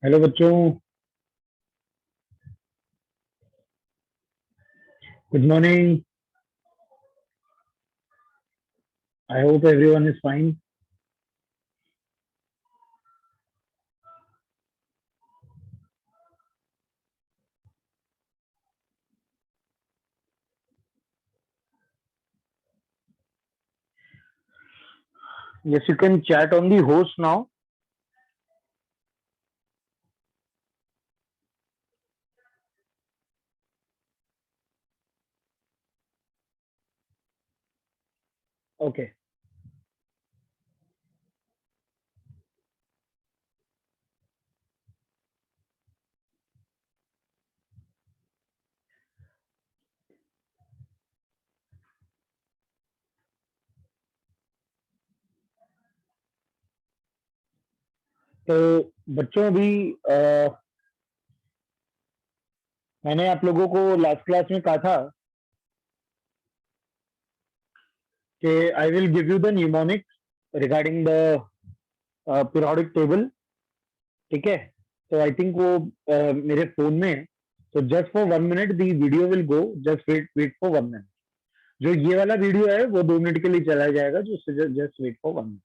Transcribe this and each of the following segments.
Hello बच्चों, good morning. I hope everyone is fine. Yes, you can chat on the host now. Okay. तो बच्चों अभी मैंने आप लोगों को लास्ट क्लास में कहा था कि आई will give you the mnemonics regarding the periodic table. ठीक है, तो आई थिंक वो मेरे फोन में है। तो just for 1 minute the video will go. Just wait wait for 1 minute. जो ये वाला वीडियो है वो 2 मिनट के लिए चला जाएगा। जो जस्ट वेट फॉर 1 मिनट।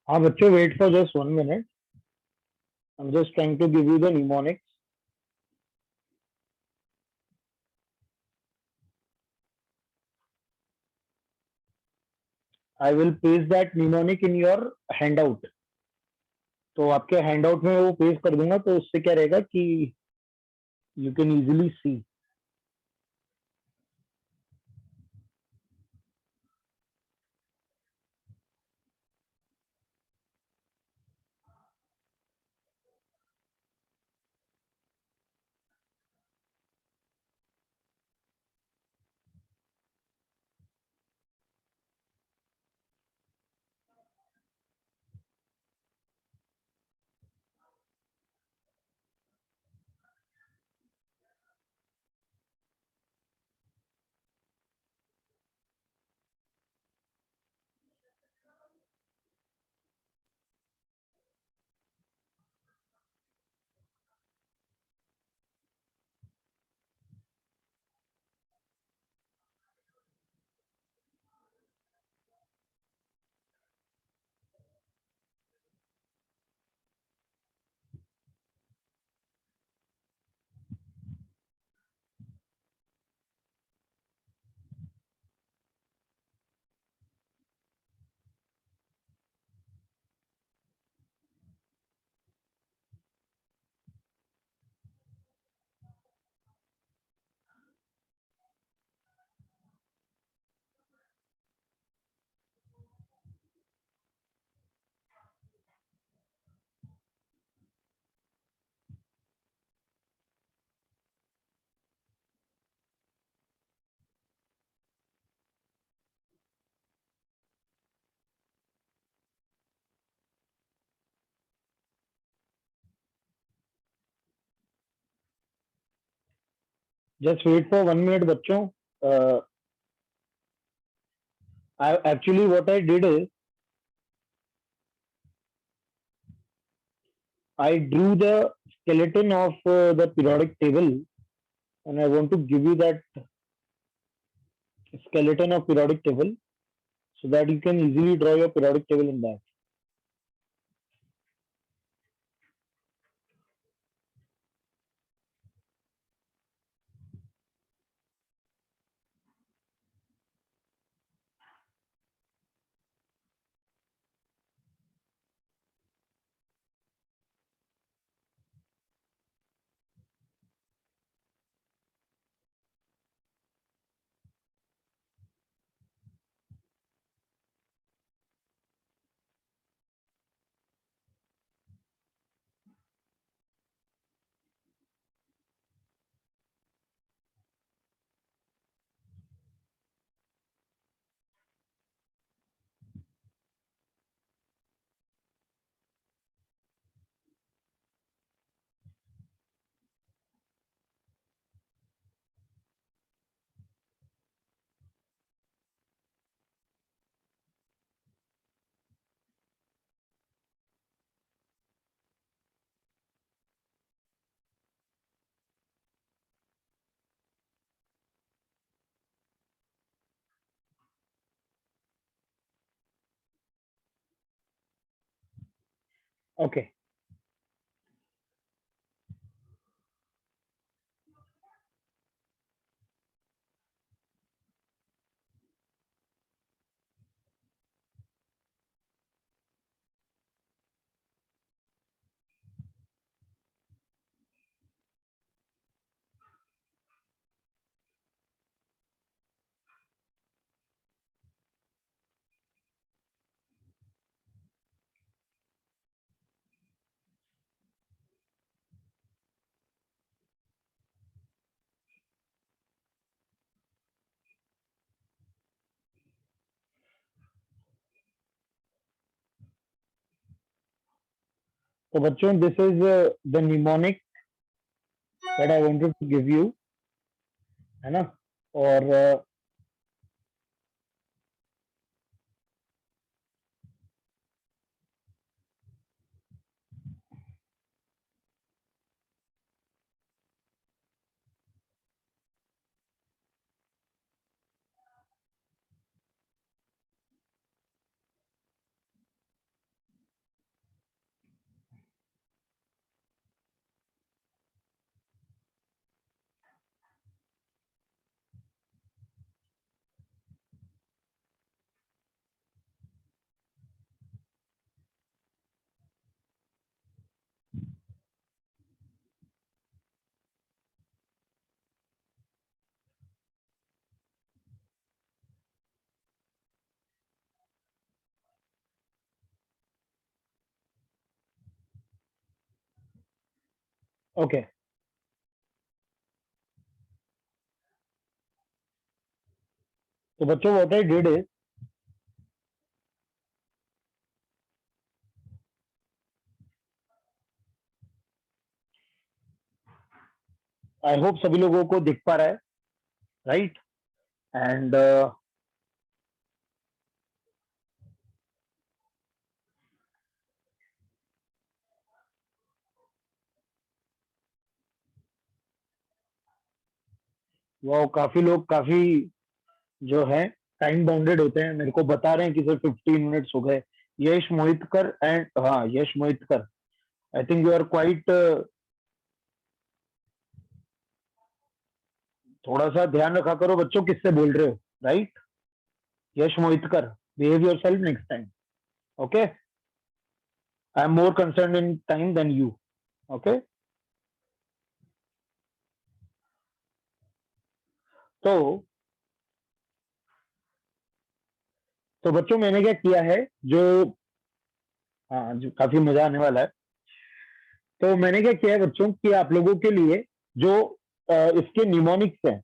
हाँ बच्चों, wait for just 1 minute. I'm just trying to give you the mnemonics. I will paste that mnemonic in your handout. तो आपके हैंडआउट में वो पेस्ट कर दूंगा, तो उससे क्या रहेगा कि you can easily see. Just wait for 1 minute बच्चों. Actually what I did is I drew the skeleton of the periodic table, and I want to give you that skeleton of periodic table so that you can easily draw your periodic table in that. Okay. तो बच्चों, this is the mnemonic that I wanted to give you, है ना. और okay, तो बच्चों what I did is, I hope सभी लोगों को दिख पा रहा है, राइट? एंड वो काफी लोग काफी जो है टाइम बाउंडेड होते हैं, मेरे को बता रहे हैं कि सर 15 मिनट्स हो गए। यश मोहितकर एंड हाँ Yash Mohitkar, I think you are quite, थोड़ा सा ध्यान रखा करो बच्चों किससे बोल रहे हो, right? Yash Mohitkar, behave yourself next time, okay? I am more concern in time than you, okay? तो तो बच्चों मैंने क्या किया है, जो हाँ जो काफी मजा आने वाला है, तो मैंने क्या किया है बच्चों कि आप लोगों के लिए जो इसके निमोनिक्स हैं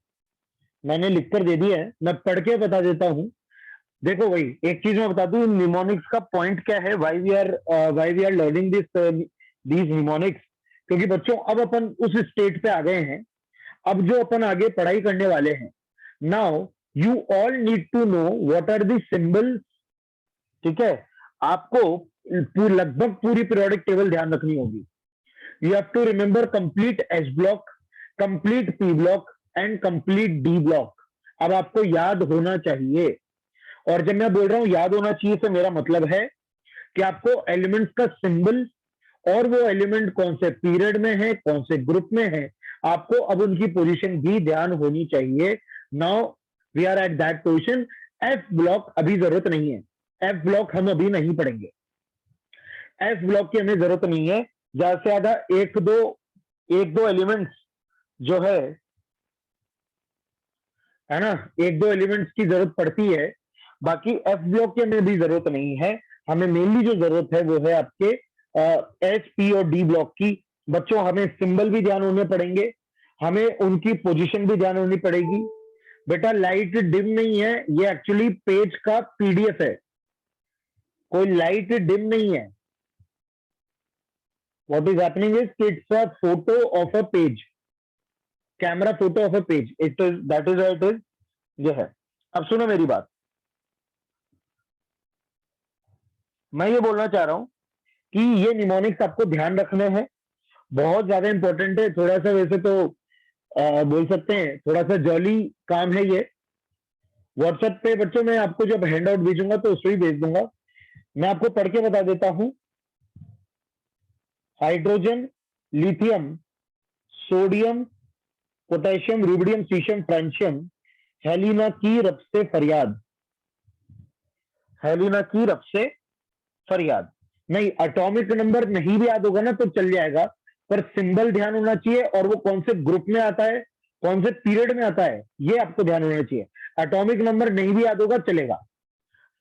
मैंने लिख कर दे दिए हैं, मैं पढ़ के बता देता हूँ। देखो भाई एक चीज मैं बता दूं, निमोनिक्स का पॉइंट क्या है, why we are learning these mnemonics, क्योंकि बच्चों अब अपन उस स्टेट पे आ गए हैं, अब जो अपन आगे पढ़ाई करने वाले हैं, now you all need to know what are the symbols, ठीक है? आपको लगभग पूरी पीरियोडिक टेबल ध्यान रखनी होगी। You have to remember complete S block, complete P block and complete D block. अब आपको याद होना चाहिए, और जब मैं बोल रहा हूं याद होना चाहिए से मेरा मतलब है कि आपको एलिमेंट्स का सिंबल और वो एलिमेंट कौन से पीरियड में है, कौन से ग्रुप में है, आपको अब उनकी पोजीशन भी ध्यान होनी चाहिए। Now we are at that position. F block अभी जरूरत नहीं है, एफ ब्लॉक हम अभी नहीं पढ़ेंगे, एफ ब्लॉक की हमें जरूरत नहीं है। ज्यादा से ज्यादा एक दो एलिमेंट्स जो है ना, एक दो एलिमेंट्स की जरूरत पड़ती है, बाकी एफ ब्लॉक की हमें भी जरूरत नहीं है। हमें मेनली जो जरूरत है वो है आपके एच पी और डी ब्लॉक की। बच्चों हमें सिंबल भी ध्यान होने पड़ेंगे, हमें उनकी पोजीशन भी ध्यान होनी पड़ेगी। बेटा लाइट डिम नहीं है, ये एक्चुअली पेज का पीडीएफ है, कोई लाइट डिम नहीं है। What is happening is it's a photo of a page, camera photo of a page, it is that is it is ये है। अब सुनो मेरी बात, मैं ये बोलना चाह रहा हूं कि ये निमोनिक्स आपको ध्यान रखने हैं, बहुत ज्यादा इंपॉर्टेंट है। थोड़ा सा वैसे तो बोल सकते हैं थोड़ा सा जॉली काम है ये। व्हाट्सएप पे बच्चों मैं आपको जब हैंड आउट भेजूंगा तो उसमें ही भेज दूंगा। मैं आपको पढ़ के बता देता हूं। Hydrogen, lithium, sodium, potassium, rubidium, caesium, francium, हेलिना की रब से फरियाद, हेलिना की रब से फरियाद। नहीं, एटॉमिक नंबर नहीं भी याद होगा ना तो चल जाएगा, पर सिंबल ध्यान होना चाहिए, और वो कौन से ग्रुप में आता है, कौन से पीरियड में आता है, ये आपको ध्यान होना चाहिए। एटॉमिक नंबर नहीं भी याद होगा चलेगा,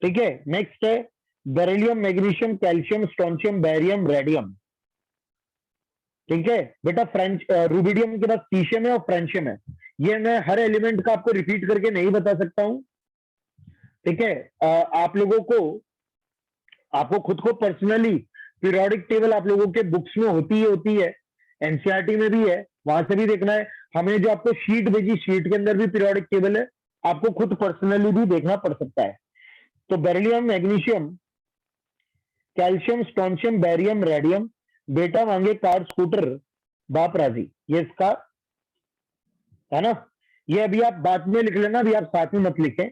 ठीक है? नेक्स्ट है beryllium, magnesium, calcium, strontium, barium, radium, ठीक है बेटा? फ्रेंच रुबिडियम के बाद सीशियम है और फ्रेंशियम है। ये मैं हर एलिमेंट का आपको रिपीट करके नहीं बता सकता हूं, ठीक है? आप लोगों को, आपको खुद को पर्सनली पीरियोडिक टेबल आप लोगों के बुक्स में होती है, एनसीईआरटी में भी है, वहां से भी देखना है। हमें जो आपको शीट भेजी, शीट के अंदर भी पीरियोडिक टेबल है, आपको खुद पर्सनली भी देखना पड़ सकता है। तो beryllium, magnesium, calcium, strontium, barium, radium, बेटा मांगे कार स्कूटर बाप राजी, ये इसका है ना? ये अभी आप बाद में लिख लेना, अभी आप साथ में मत लिखें।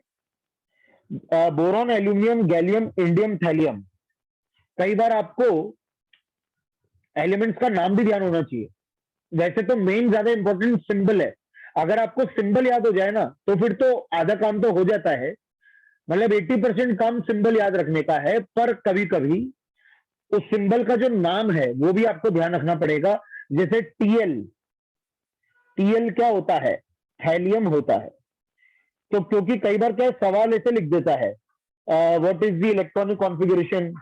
Boron, aluminium, gallium, indium, thallium. कई बार आपको एलिमेंट्स का नाम भी ध्यान होना चाहिए। वैसे तो मेन ज्यादा इंपॉर्टेंट सिंबल है, अगर आपको सिंबल याद हो जाए ना तो फिर तो आधा काम तो हो जाता है, मतलब 80% काम सिंबल याद रखने का है। पर कभी कभी उस सिंबल का जो नाम है वो भी आपको ध्यान रखना पड़ेगा। जैसे टीएल, टीएल क्या होता है? थैलियम होता है। तो क्योंकि कई बार क्या सवाल ऐसे लिख देता है, what is the electronic configuration,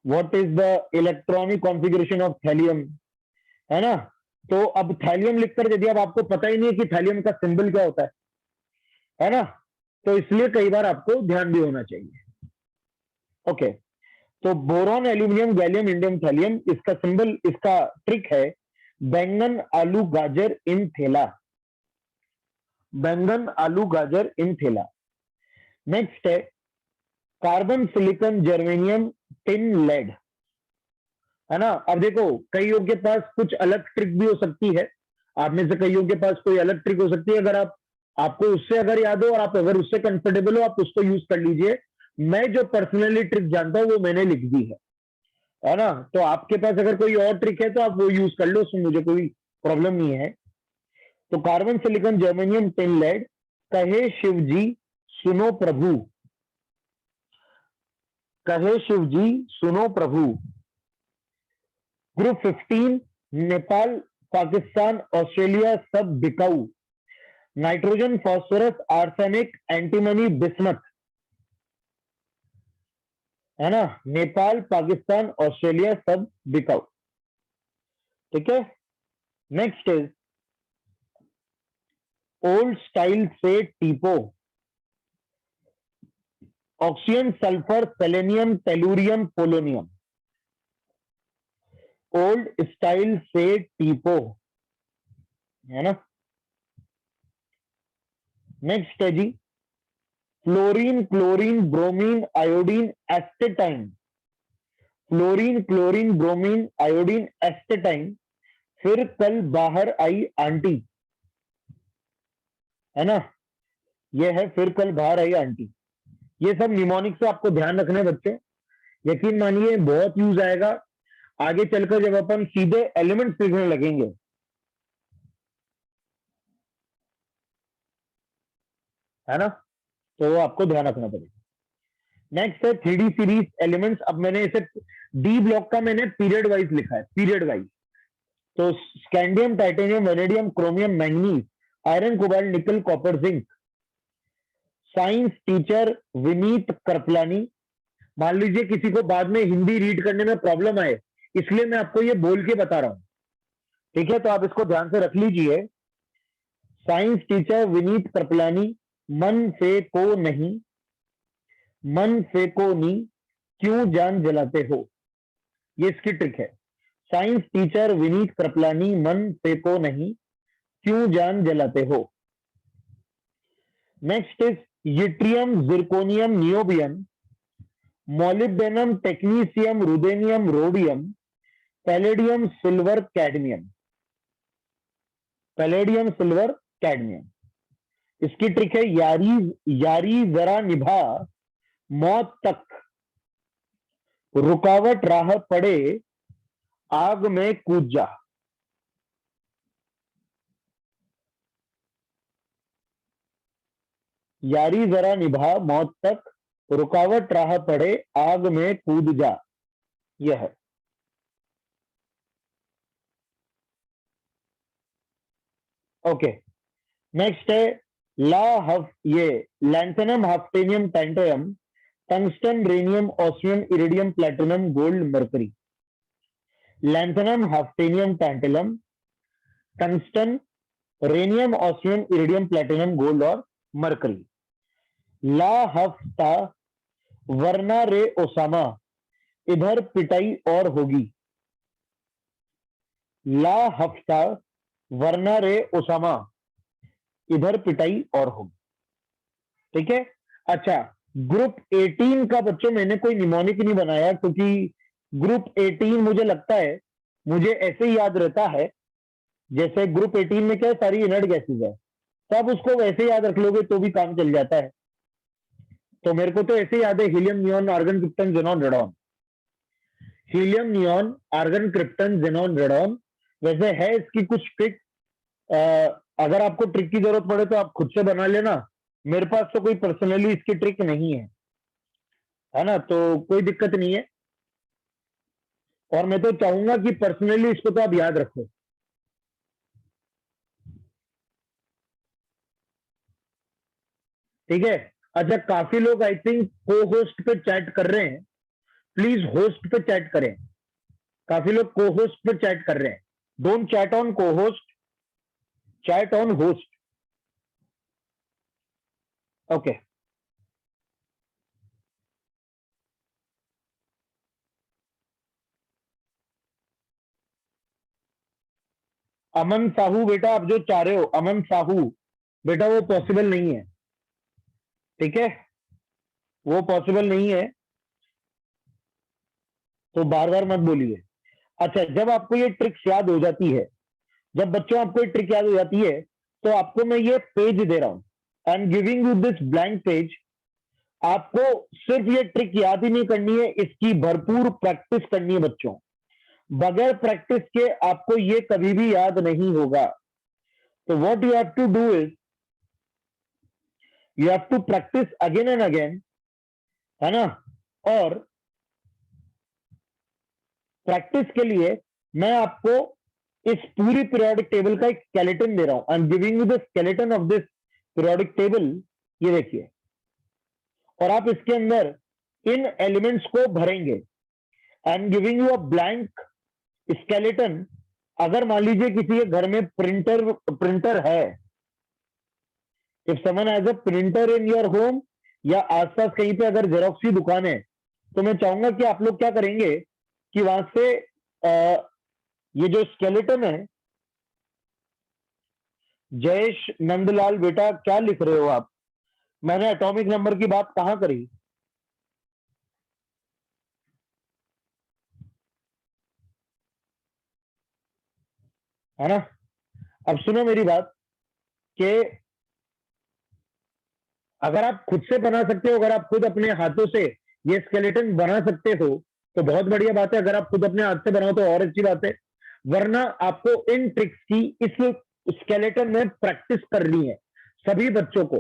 what is the electronic configuration of thallium, है ना। तो अब थैलियम लिखकर यदि अब आपको पता ही नहीं है कि थैलियम का सिंबल क्या होता है ना, तो इसलिए कई बार आपको ध्यान भी होना चाहिए। ओके, तो boron, aluminium, gallium, indium, thallium, इसका सिंबल, इसका ट्रिक है बैंगन आलू गाजर इन थैला। बैंगन आलू गाजर इन थैला। नेक्स्ट है carbon, silicon, germanium, tin, lead, है ना। अब देखो कईयों के पास कुछ अलग ट्रिक भी हो सकती है, आप में से कईयों के पास कोई अलग ट्रिक हो सकती है। अगर आपको उससे अगर याद हो और आप अगर उससे कंफर्टेबल हो, आप उसको यूज कर लीजिए। मैं जो पर्सनली ट्रिक जानता हूं वो मैंने लिख दी है ना। तो आपके पास अगर कोई और ट्रिक है तो आप वो यूज कर लो, उसमें मुझे कोई प्रॉब्लम नहीं है। तो carbon, silicon, germanium, tin, lead, कहे शिव जी सुनो प्रभु, कहे शिव जी सुनो प्रभु। ग्रुप 15, नेपाल, पाकिस्तान, ऑस्ट्रेलिया सब बिकाऊ। Nitrogen, phosphorus, arsenic, antimony, bismuth, है ना। नेपाल, पाकिस्तान, ऑस्ट्रेलिया सब बिकाऊ। ठीक है। नेक्स्ट इज ओल्ड स्टाइल से टीपो, oxygen, sulphur, selenium, tellurium, polonium. Old style से टीपो, है ना। नेक्स्ट है जी fluorine, chlorine, bromine, iodine, astatine. Fluorine, chlorine, bromine, iodine, astatine. फिर कल बाहर आई आंटी, है ना। ये है फिर कल बाहर आई आंटी। ये सब निमोनिक से आपको ध्यान रखने बच्चे, यकीन मानिए बहुत यूज आएगा आगे चलकर जब अपन सीधे एलिमेंट सीखने लगेंगे, है ना। तो वो आपको ध्यान रखना पड़ेगा। नेक्स्ट है 3D सीरीज एलिमेंट्स। अब मैंने इसे डी ब्लॉक का मैंने पीरियड वाइज लिखा है, पीरियड वाइज। तो scandium, titanium, vanadium, chromium, manganese, iron, cobalt, nickel, copper, zinc. Science teacher Vineet Kripalani. मान लीजिए किसी को बाद में हिंदी रीड करने में प्रॉब्लम आए, इसलिए मैं आपको ये बोल के बता रहा हूं, ठीक है। तो आप इसको ध्यान से रख लीजिए। साइंस टीचर विनीत कृपलानी, मन से को नहीं, मन से को नहीं, क्यों जान जलाते हो, ये इसकी ट्रिक है। साइंस टीचर विनीत कृपलानी, मन से को नहीं, क्यों जान जलाते हो। Next is yttrium, zirconium, niobium, molybdenum, technetium, ruthenium, rhodium, palladium, silver, cadmium. Palladium, silver, cadmium. इसकी ट्रिक है यारी, यारी जरा निभा मौत तक, रुकावट राह पड़े आग में कूद जा। यारी जरा निभा मौत तक, रुकावट राह पड़े आग में कूद जा, यह है। ओके, नेक्स्ट है ला हफ, ये lanthanum, hafnium, tantalum, tungsten, rhenium, osmium, iridium, platinum, gold, mercury. Lanthanum, hafnium, tantalum, tungsten, rhenium, osmium, iridium, platinum, gold और मरकरी। ला हफ्ता वरना रे ओसामा, इधर पिटाई और होगी। ला हफ्ता वरना रे ओसामा, इधर पिटाई और होगी। ठीक है। अच्छा, ग्रुप 18 का बच्चों मैंने कोई निमोनिक नहीं बनाया, क्योंकि ग्रुप 18 मुझे लगता है मुझे ऐसे ही याद रहता है जैसे ग्रुप 18 में क्या सारी इनर्ट गैसेज है, तो आप उसको वैसे याद रख लोगे तो भी काम चल जाता है। तो मेरे को तो ऐसे याद है helium, neon, argon, krypton, xenon, radon. Helium, neon, argon, krypton, xenon, radon. वैसे है इसकी कुछ ट्रिक, अगर आपको ट्रिक की जरूरत पड़े तो आप खुद से बना लेना। मेरे पास तो कोई पर्सनली इसकी ट्रिक नहीं है ना, तो कोई दिक्कत नहीं है। और मैं तो चाहूंगा कि पर्सनली इसको तो आप याद रखो। ठीक है। अच्छा, काफी लोग आई थिंक को होस्ट पे चैट कर रहे हैं, प्लीज होस्ट पे चैट करें। काफी लोग को होस्ट पे चैट कर रहे हैं, don't chat on cohost, chat on host. Okay. Aman Sahu बेटा, आप जो चाह रहे हो अमन साहू बेटा, वो पॉसिबल नहीं है. ठीक है, वो पॉसिबल नहीं है, तो बार बार मत बोलिए. अच्छा, जब आपको ये ट्रिक्स याद हो जाती है, जब बच्चों आपको ये ट्रिक याद हो जाती है, तो आपको मैं ये पेज दे रहा हूं. I am giving you this blank page. आपको सिर्फ ये ट्रिक याद ही नहीं करनी है, इसकी भरपूर प्रैक्टिस करनी है बच्चों. बगैर प्रैक्टिस के आपको ये कभी भी याद नहीं होगा. तो what you have to do is you have to practise again and again, है ना. और प्रैक्टिस के लिए मैं आपको इस पूरी पीरियोडिक टेबल का एक स्केलेटन दे रहा हूं. I am giving you the skeleton of this periodic table. ये देखिए, और आप इसके अंदर इन एलिमेंट्स को भरेंगे. आई am giving you a blank skeleton. अगर मान लीजिए किसी के घर में प्रिंटर है, if someone has a printer in your home, या आसपास कहीं पे अगर जेरोक्स की दुकान है, तो मैं चाहूंगा कि आप लोग क्या करेंगे कि वहां से ये जो स्केलेटन है, जयेश नंदलाल बेटा क्या लिख रहे हो आप? मैंने एटॉमिक नंबर की बात कहां करी? है ना. अब सुनो मेरी बात, कि अगर आप खुद से बना सकते हो, अगर आप खुद अपने हाथों से ये स्केलेटन बना सकते हो, तो बहुत बढ़िया बात है. अगर आप खुद अपने हाथ से बनाओ तो और अच्छी बात है. वरना आपको इन ट्रिक्स की इस स्केलेटन में प्रैक्टिस करनी है. सभी बच्चों को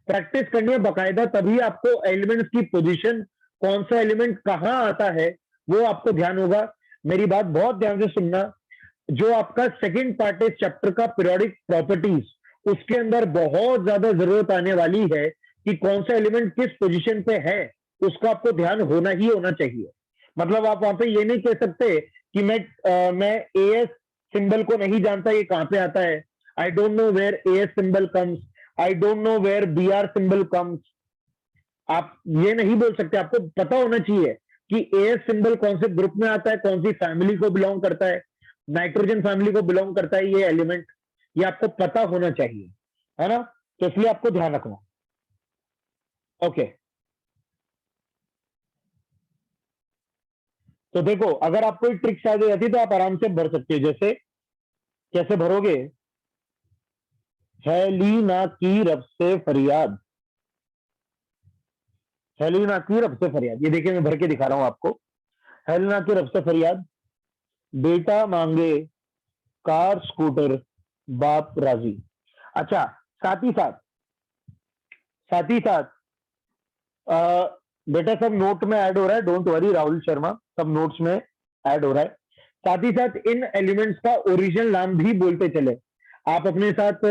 प्रैक्टिस करनी है बकायदा. तभी आपको एलिमेंट्स की पोजीशन, कौन सा एलिमेंट कहां आता है, वो आपको ध्यान होगा. मेरी बात बहुत ध्यान से सुनना. जो आपका सेकंड पार्ट है चैप्टर का पीरियोडिक प्रॉपर्टीज, उसके अंदर बहुत ज्यादा जरूरत आने वाली है कि कौन सा एलिमेंट किस पोजीशन पे है. उसका आपको ध्यान होना ही होना चाहिए. मतलब आप वहां पे ये नहीं कह सकते कि मैं एएस सिंबल को नहीं जानता, ये कहां पे आता है. I don't know where AS symbol comes, I don't know where BR symbol comes. आप ये नहीं बोल सकते. आपको पता होना चाहिए कि एएस सिंबल कौन से ग्रुप में आता है, कौन सी फैमिली को बिलोंग करता है. नाइट्रोजन फैमिली को बिलोंग करता है ये एलिमेंट. ये आपको पता होना चाहिए, है ना. तो इसलिए आपको ध्यान रखना. ओके. तो देखो, अगर आपको एक ट्रिक शायद हो जाती है तो आप आराम से भर सकते हो. जैसे कैसे भरोगे? हेलीना की रब से फरियाद, हेलीना की रब से फरियाद. ये देखिए, मैं भर के दिखा रहा हूं आपको. हेलीना की रब से फरियाद, बेटा मांगे कार स्कूटर, बाप राजी. अच्छा, साथ ही साथ, साथ ही साथ बेटा सब नोट में ऐड हो रहा है. डोंट वरी राहुल शर्मा, सब नोट्स में ऐड हो रहा है. साथ ही साथ इन एलिमेंट्स का ओरिजिनल नाम भी बोलते चले. आप अपने साथ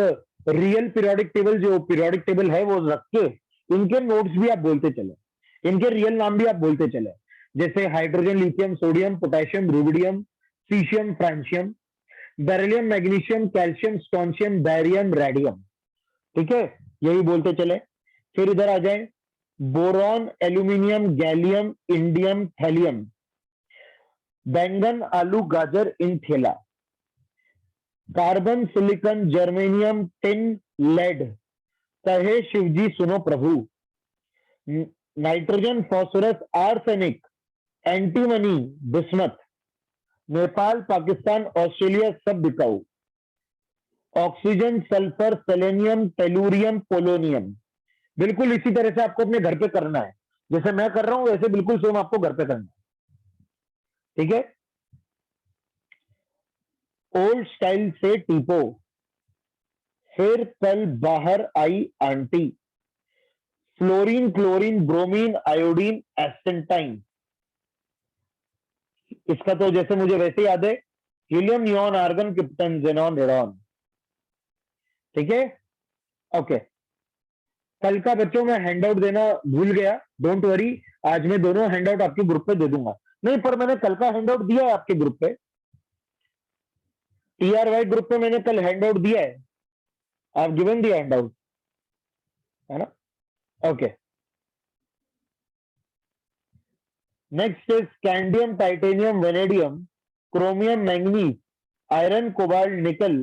रियल पीरियोडिक टेबल, जो पीरियोडिक टेबल है वो रख के इनके नोट्स भी आप बोलते चले, इनके रियल नाम भी आप बोलते चले. जैसे hydrogen, lithium, sodium, potassium, rubidium, caesium, francium, beryllium, magnesium, calcium, strontium, barium, radium. ठीक है, यही बोलते चले. फिर इधर आ जाए, boron, aluminium, gallium, indium, thallium, बैंगन, आलू, गाजर, इन थैला, carbon, silicon, germanium, tin, lead, कहे शिवजी सुनो प्रभु, nitrogen, phosphorus, arsenic, antimony, bismuth, Nepal, Pakistan, Australia सब बिकाऊ, oxygen, sulphur, selenium, tellurium, polonium. बिल्कुल इसी तरह से आपको अपने घर पे करना है. जैसे मैं कर रहा हूं वैसे बिल्कुल सेम आपको घर पे करना है. ठीक है. ओल्ड स्टाइल से टीपो, फिर कल बाहर आई aunty, fluorine, chlorine, bromine, iodine, astatine. इसका तो जैसे मुझे वैसे याद है, helium, neon, argon, krypton, xenon, radon. ठीक है. ओके. कल का बच्चों मैं हैंडआउट देना भूल गया. डोंट वरी, आज मैं दोनों हैंडआउट आपके ग्रुप पे दे दूंगा. नहीं, पर मैंने कल का हैंडआउट दिया है आपके ग्रुप पे. TRY ग्रुप में मैंने कल हैंड आउट दिया है, I have given the hand out, है ना? Okay, next is scandium, titanium, vanadium, chromium, manganese, iron, cobalt, nickel,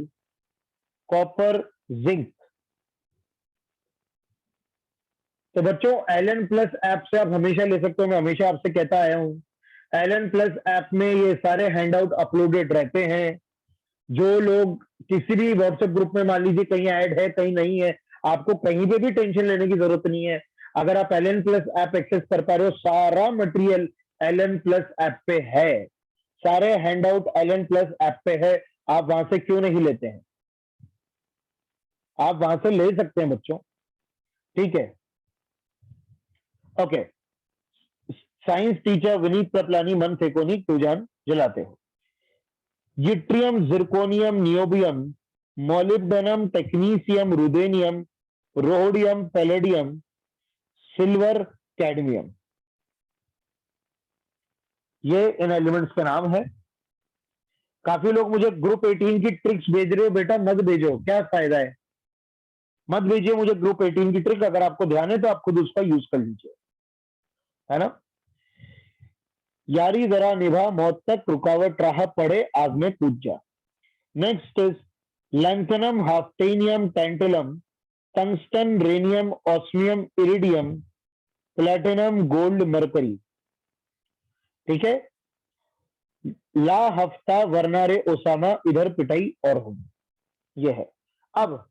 copper, zinc. तो बच्चों एलन प्लस ऐप से आप हमेशा ले सकते हो, मैं हमेशा आपसे कहता आया हूं, एलन प्लस ऐप में ये सारे हैंडआउट अपलोडेड रहते हैं। जो लोग किसी भी व्हाट्सएप ग्रुप में मान लीजिए कहीं ऐड है कहीं नहीं है, आपको कहीं पे भी टेंशन लेने की जरूरत नहीं है। अगर आप एलन प्लस ऐप एक्सेस कर पा रहे हो, सारा मटेरियल एलन प्लस ऐप पे है, सारे हैंडआउट एलन प्लस ऐप पे है। आप वहां से क्यों नहीं लेते हैं? आप वहां से ले सकते हैं बच्चों, ठीक है? Okay, science teacher Vineet Kripalani, मन फेकोनी, टूजान जलाते हो। Yttrium, zirconium, niobium, molybdenum, technetium, ruthenium, rhodium, palladium, silver, cadmium, ये इन एलिमेंट्स का नाम है। काफी लोग मुझे ग्रुप 18 की ट्रिक्स भेज रहे हो, बेटा मत भेजो, क्या फायदा है? मत भेजिए मुझे ग्रुप 18 की ट्रिक, अगर आपको ध्यान है तो आप खुद उसका यूज कर लीजिए, है ना? यारी जरा निभा, मौत तक रुकावट राह पड़े, आग में कूद जा। Next is lanthanum, hafnium, tantalum, tungsten, rhenium, osmium, iridium, platinum, gold, mercury, ठीक है? ला हफ्ता, वरनारे, ओसामा, इधर पिटाई और हम, ये है। अब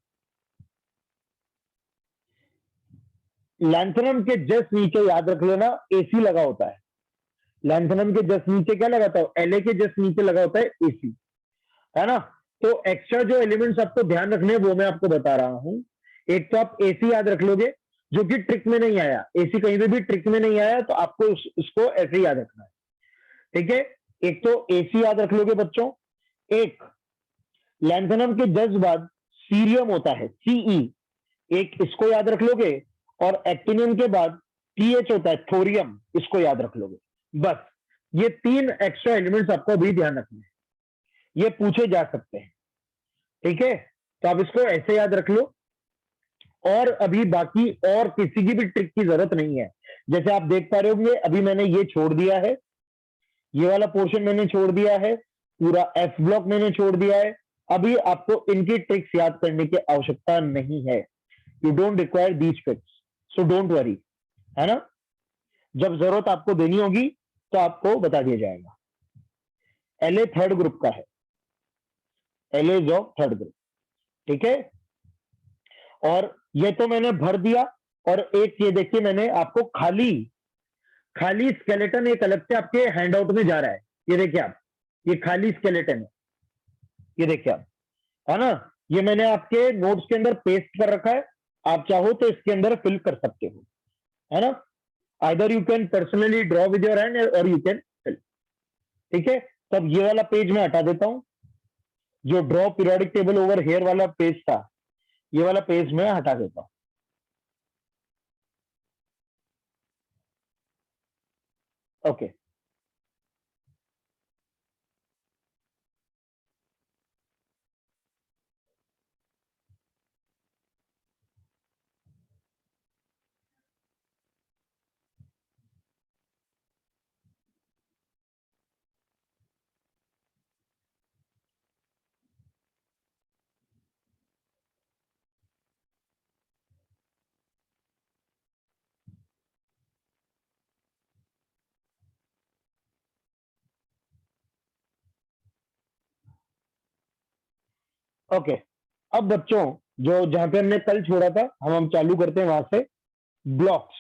लैंथनम के जस्ट नीचे याद रख लेना एसी लगा होता है। लैंथनम के जस्ट नीचे क्या लगाता है? एलए के जस्ट नीचे लगा होता है एसी, है ना? तो एक्स्ट्रा जो एलिमेंट्स आपको ध्यान रखने हैं वो मैं आपको बता रहा हूं। एक तो आप एसी याद रख लोगे, जो कि ट्रिक में नहीं आया, एसी कहीं पे भी ट्रिक में नहीं आया, तो आपको उसको ऐसे ही याद रखना है, ठीक है? एक तो एसी याद रख लोगे बच्चों। एक लैंथनम के जस्ट बाद सीरियम होता है, सीई, एक इसको याद रख लोगे। और एक्टिनियम के बाद टीएच होता है, थोरियम, इसको याद रख लोगे। बस ये तीन एक्स्ट्रा एलिमेंट्स आपको भी ध्यान रखने हैं, ये पूछे जा सकते हैं, ठीक है? तो आप इसको ऐसे याद रख लो, और अभी बाकी और किसी की भी ट्रिक की जरूरत नहीं है। जैसे आप देख पा रहे होंगे अभी मैंने ये छोड़ दिया है, ये वाला पोर्शन मैंने छोड़ दिया है, पूरा एफ ब्लॉक मैंने छोड़ दिया है। अभी आपको इनकी ट्रिक्स याद करने की आवश्यकता नहीं है, you don't require these tricks, so don't worry, है ना? जब जरूरत आपको देनी होगी तो आपको बता दिया जाएगा। एलए थर्ड ग्रुप का है, एलए जो थर्ड ग्रुप, ठीक है? और ये तो मैंने भर दिया। और एक ये देखिए मैंने आपको खाली खाली स्केलेटन एक अलग से आपके हैंडआउट में जा रहा है, ये देखिए आप, ये खाली स्केलेटन है, ये देखिए आप, है ना? ये मैंने आपके नोट्स के अंदर पेस्ट कर रखा है, आप चाहो तो इसके अंदर फिल कर सकते हो, है ना? Either you can personally draw with your hand और यू कैन फिल, ठीक है? तब ये वाला पेज मैं हटा देता हूं, जो draw periodic table over here वाला पेज था, ये वाला पेज मैं हटा देता हूं। Okay, okay. अब बच्चों जो जहां पे हमने कल छोड़ा था हम चालू करते हैं वहां से, ब्लॉक्स।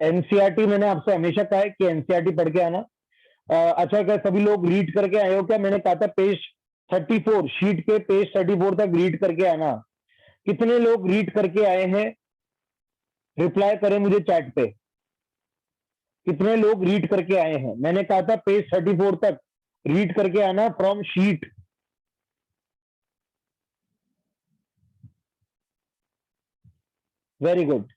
एनसीईआरटी मैंने आपसे हमेशा कहा है कि एनसीईआरटी पढ़ के आना। अच्छा, क्या सभी लोग रीड करके आए हो? क्या मैंने कहा था पेज 34, शीट के पेज 34 तक रीड करके आना? कितने लोग रीड करके आए हैं? रिप्लाई करें मुझे चैट पे, कितने लोग रीड करके आए हैं? मैंने कहा था पेज 34 तक रीड करके आना फ्रॉम शीट। वेरी गुड,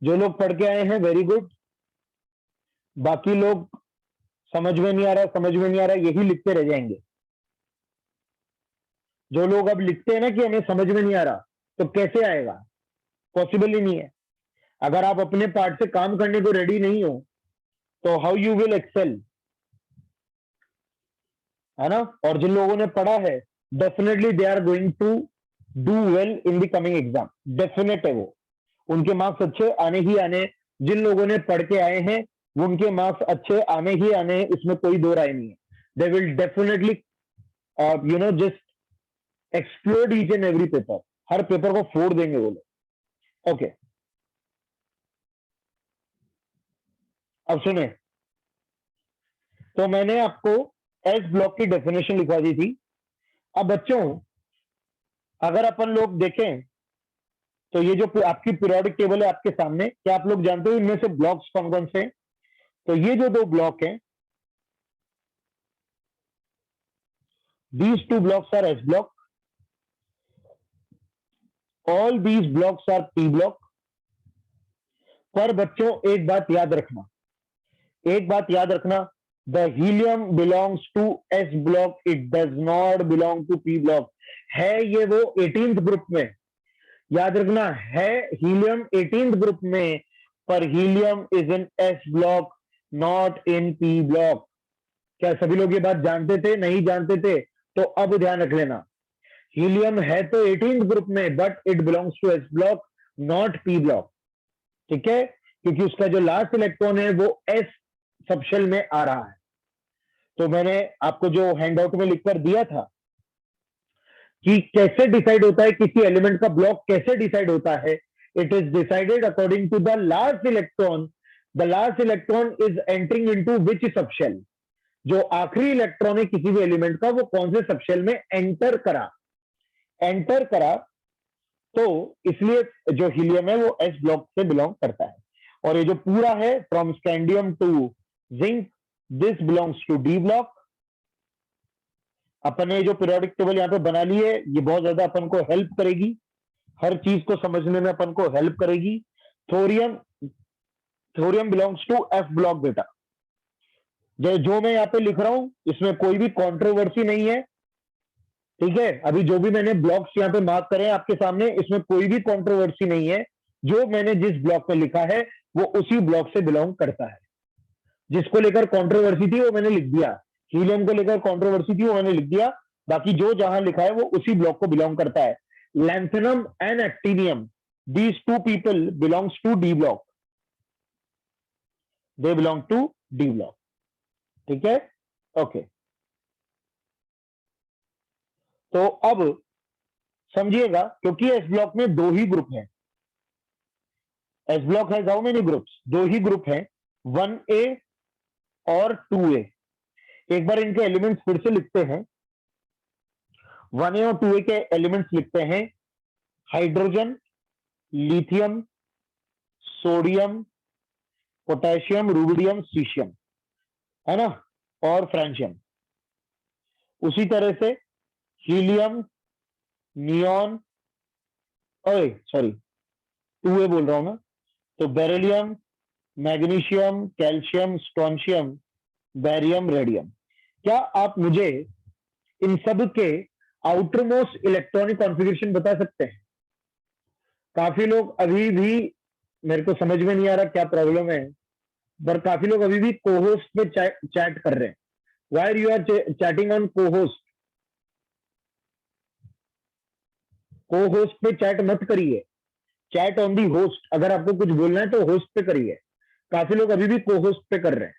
जो लोग पढ़ के आए हैं वेरी गुड। बाकी लोग समझ में नहीं आ रहा, समझ में नहीं आ रहा, यही लिखते रह जाएंगे। जो लोग अब लिखते हैं ना कि हमें समझ में नहीं आ रहा, तो कैसे आएगा? पॉसिबल ही नहीं है। अगर आप अपने पार्ट से काम करने को रेडी नहीं हो, तो हाउ यू विल एक्सेल? है ना? और जिन लोगों ने पढ़ा है, definitely they are going to do well in the coming exam, definite है वो। उनके मार्क्स अच्छे आने ही आने। जिन लोगों ने पढ़ के आए हैं, वो उनके मार्क्स अच्छे आने ही आने, इसमें कोई दो राय नहीं है। They will definitely just explode each and every paper. Her paper को फोड़ देंगे वो लोग। ओके, अब सुने। तो मैंने आपको एस ब्लॉक की डेफिनेशन लिखवा दी थी। अब बच्चों, अगर अपन लोग देखें, तो ये जो आपकी पीरियोडिक टेबल है आपके सामने, क्या आप लोग जानते हो इनमें से ब्लॉक्स कौन कौन से हैं? तो ये जो दो ब्लॉक हैं, these two blocks are S block, all these blocks are P block। पर बच्चों एक बात याद रखना, एक बात याद रखना, the helium belongs to S block, it does not belong to P block. है ये वो 18th ग्रुप में, याद रखना, है हीलियम 18th ग्रुप में, पर helium is in S block, not in P block. क्या सभी लोग ये बात जानते थे? नहीं जानते थे? तो अब ध्यान रख लेना, हीलियम है तो 18th ग्रुप में, but it belongs to S block, not P block. ठीक है? क्योंकि उसका जो लास्ट इलेक्ट्रॉन है वो एस सबशेल में आ रहा है। तो मैंने आपको जो हैंडआउट में लिखकर दिया था कि कैसे डिसाइड होता है किसी एलिमेंट का ब्लॉक, कैसे डिसाइड होता है? It is decided according to the last electron. The last electron is entering into which subshell. जो आखिरी इलेक्ट्रॉन है किसी भी एलिमेंट का, वो कौन से सबशेल में एंटर करा, एंटर करा। तो इसलिए जो हीलियम है वो एस ब्लॉक से बिलोंग करता है। और ये जो पूरा है, from scandium to zinc, this belongs to D block. अपन ने जो पीरियोडिक टेबल यहाँ पे बना ली है, ये बहुत ज्यादा अपन को हेल्प करेगी, हर चीज को समझने में अपन को हेल्प करेगी। Thorium, thorium belongs to F block बेटा। जो मैं यहाँ पे लिख रहा हूं, इसमें कोई भी कॉन्ट्रोवर्सी नहीं है। ठीक है? अभी जो भी मैंने ब्लॉक्स यहाँ पे मार्क करे हैं आपके सामने, इसमें कोई भी कंट्रोवर्सी नहीं है। जो मैंने जिस ब्लॉक में लिखा है वो उसी ब्लॉक से बिलोंग करता है। जिसको लेकर कंट्रोवर्सी थी वो मैंने लिख दिया, हीलियम को लेकर कंट्रोवर्सी थी वो मैंने लिख दिया। बाकी जो जहां लिखा है वो उसी ब्लॉक को बिलोंग करता है। Lanthanum and actinium, these two people belongs to D block, they belong to D block. ठीक है? ओके, तो अब समझिएगा, क्योंकि एस ब्लॉक में दो ही ग्रुप हैं। एस ब्लॉक है हाउ मेनी ग्रुप्स? दो ही ग्रुप हैं, 1A और 2A। एक बार इनके एलिमेंट्स फिर से लिखते हैं। 1A और 2A के एलिमेंट्स लिखते हैं, hydrogen, lithium, sodium, potassium, rubidium, caesium, है ना, और फ्रेंशियम। उसी तरह से हीलियम, नियॉन, ओए सॉरी, 2A बोल रहा हूं ना, तो beryllium, magnesium, calcium, strontium, barium, radium. क्या आप मुझे इन सब के आउटरमोस्ट इलेक्ट्रॉनिक कॉन्फ़िगरेशन बता सकते हैं? काफी लोग अभी भी, मेरे को समझ में नहीं आ रहा क्या प्रॉब्लम है, पर काफी लोग अभी भी कोहोस्ट पे चैट कर रहे हैं। Why are you are chatting on cohost? Cohost पे चैट मत करिए, चैट ऑन दी होस्ट। अगर आपको कुछ बोलना है तो होस्ट पे करिए। काफी लोग अभी भी कोहोस्ट पे कर रहे हैं।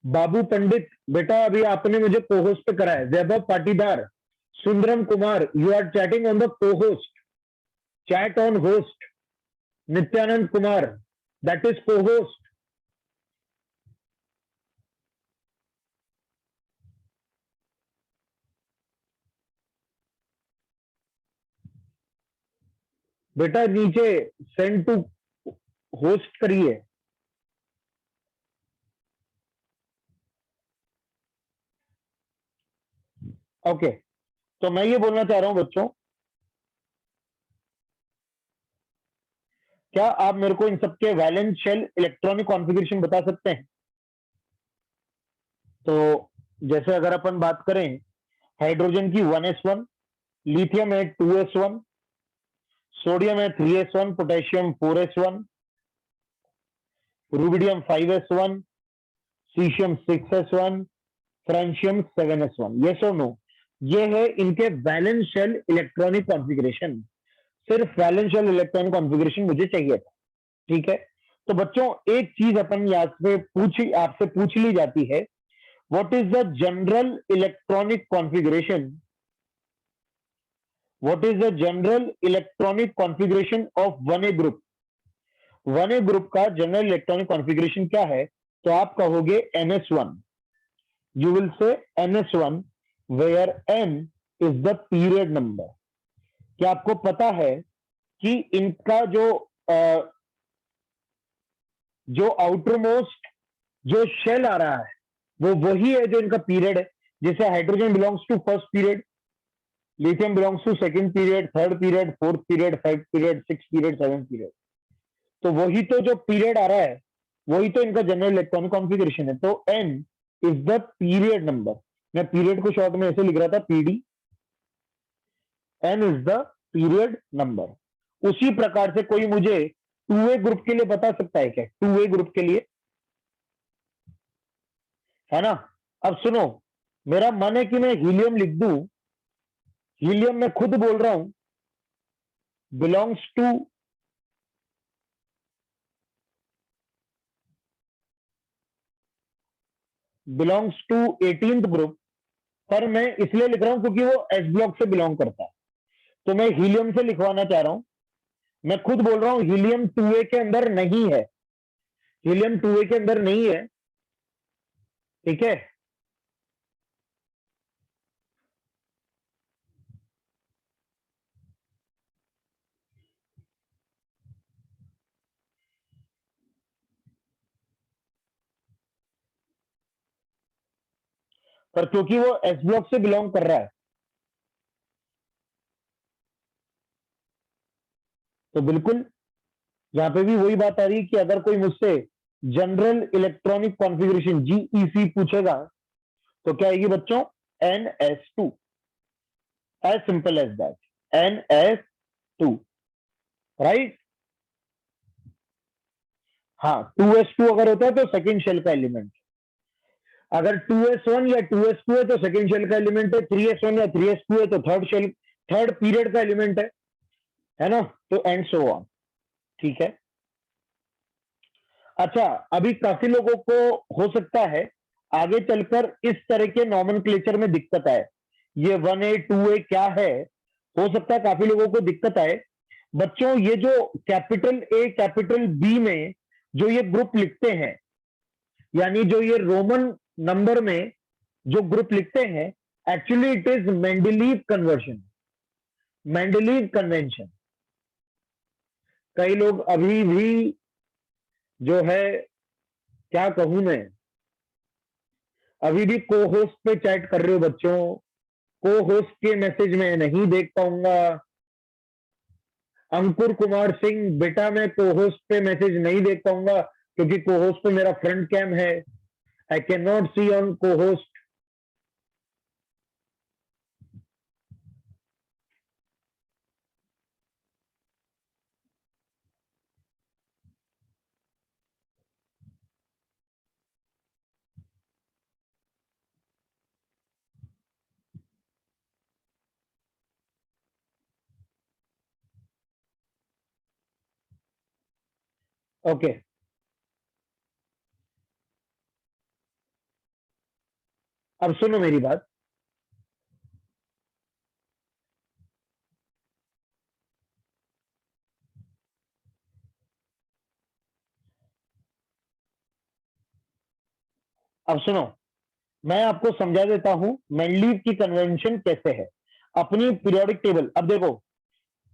बाबू पंडित बेटा, अभी आपने मुझे कोहोस्ट पे करा है। Vaibhav Patidar, Sundaram Kumar, you are chatting on the cohost, chat on host. Nityanand Kumar, that is cohost. बेटा नीचे सेंड टू होस्ट करिए। ओके, तो मैं ये बोलना चाह रहा हूं बच्चों, क्या आप मेरे को इन सबके वैलेंस शेल इलेक्ट्रॉनिक कॉन्फ़िगरेशन बता सकते हैं? तो जैसे अगर अपन बात करें हाइड्रोजन की 1s1, लिथियम है 2s1, सोडियम है 3s1, potassium 4s1, rubidium 5s1, caesium 6s1, francium 7s1। Yes और नो? ये है इनके वैलेंस शेल इलेक्ट्रॉनिक कॉन्फ़िगरेशन। सिर्फ वैलेंस शेल इलेक्ट्रॉनिक कॉन्फ़िगरेशन मुझे चाहिए था, ठीक है? तो बच्चों एक चीज अपन आपसे पूछ ली जाती है, what is the general electronic configuration? What is the general electronic configuration of 1a group? 1a group का जनरल इलेक्ट्रॉनिक कॉन्फ़िगरेशन क्या है? तो आप कहोगे ns1। You will say ns1 where n is the period number. क्या आपको पता है कि इनका जो आउटर मोस्ट जो शेल आ रहा है वो वही है जो इनका पीरियड है। जैसे hydrogen belongs to first period, lithium belongs to second period, third period, fourth period, five period, six period, seven period. तो वही तो जो पीरियड आ रहा है वही तो इनका जनरल इलेक्ट्रॉनिक कॉन्फ़िगरेशन है। तो n is the period number. मैं पीरियड को शॉर्ट में ऐसे लिख रहा था, PD. n is the period number. उसी प्रकार से कोई मुझे 2a ग्रुप के लिए बता सकता है क्या? 2a ग्रुप के लिए, है ना? अब सुनो, मेरा मन है कि मैं हीलियम लिख दूं। हीलियम मैं खुद बोल रहा हूं belongs to belongs to 18th group, पर मैं इसलिए लिख रहा हूं क्योंकि वो एस ब्लॉक से बिलोंग करता है। तो मैं हीलियम से लिखवाना चाह रहा हूं। मैं खुद बोल रहा हूं हीलियम 2a के अंदर नहीं है। हीलियम 2a के अंदर नहीं है, ठीक है? पर क्योंकि वो एस ब्लॉक से बिलोंग कर रहा है, तो बिल्कुल यहां पे भी वही बात आ रही है कि अगर कोई मुझसे जनरल इलेक्ट्रॉनिक कॉन्फ़िगरेशन जीईसी पूछेगा तो क्या आएगी बच्चों? NS2। As simple as that, NS2, right? हाँ, 2s2 अगर होता है तो सेकेंड शेल का एलिमेंट। अगर 2s1 या 2s2 है तो सेकेंड शेल का एलिमेंट है। 3s1 या 3s2 है तो थर्ड पीरियड का एलिमेंट है ना? तो एंड सो ऑन, ठीक है? अच्छा, अभी काफी लोगों को हो सकता है आगे चलकर इस तरह के नॉमेनक्लेचर में दिक्कत आए। ये 1a 2a क्या है, हो सकता है काफी लोगों को दिक्कत आए। बच्चों ये जो कैपिटल ए कैपिटल बी में जो ये ग्रुप लिखते हैं, यानी जो ये रोमन नंबर में जो ग्रुप लिखते हैं, actually it is Mendeleev conversion, Mendeleev convention. कई लोग अभी भी जो है, क्या कहूं मैं, अभी भी को होस्ट पे चैट कर रहे हो बच्चों। को होस्ट के मैसेज में नहीं देख पाऊंगा। अंकुर कुमार सिंह, बेटा मैं को होस्ट पे मैसेज नहीं देख पाऊंगा क्योंकि को होस्ट पे मेरा फ्रंट कैम है। I can not see on cohost. Okay, अब सुनो मेरी बात। अब सुनो, मैं आपको समझा देता हूं मेंडलीव की कन्वेंशन कैसे है। अपनी पीरियोडिक टेबल, अब देखो,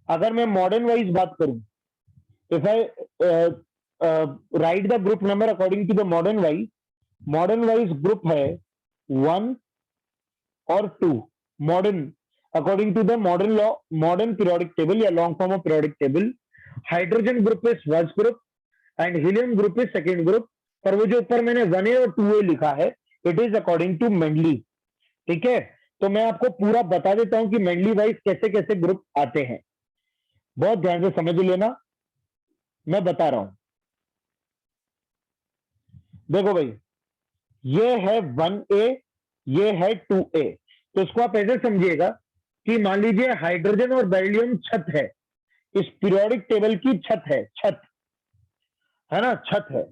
अगर मैं मॉडर्न वाइज बात करूं, if I write the group number according to the modern wise group है 1 और 2। Modern according to the modern law, modern periodic table या long form of periodic table, hydrogen group is first group and helium group is second group. पर वो जो ऊपर मैंने 1A और 2A लिखा है, it is according to Mendeleev. ठीक है, तो मैं आपको पूरा बता देता हूं कि मेंडली वाइज कैसे कैसे ग्रुप आते हैं। बहुत ध्यान से समझ लेना, मैं बता रहा हूं। देखो भाई, ये है 1A, ये है 2A। तो इसको आप ऐसे समझिएगा कि मान लीजिए हाइड्रोजन और बेरिलियम छत है, इस पीरियोडिक टेबल की छत है, छत है ना, छत है।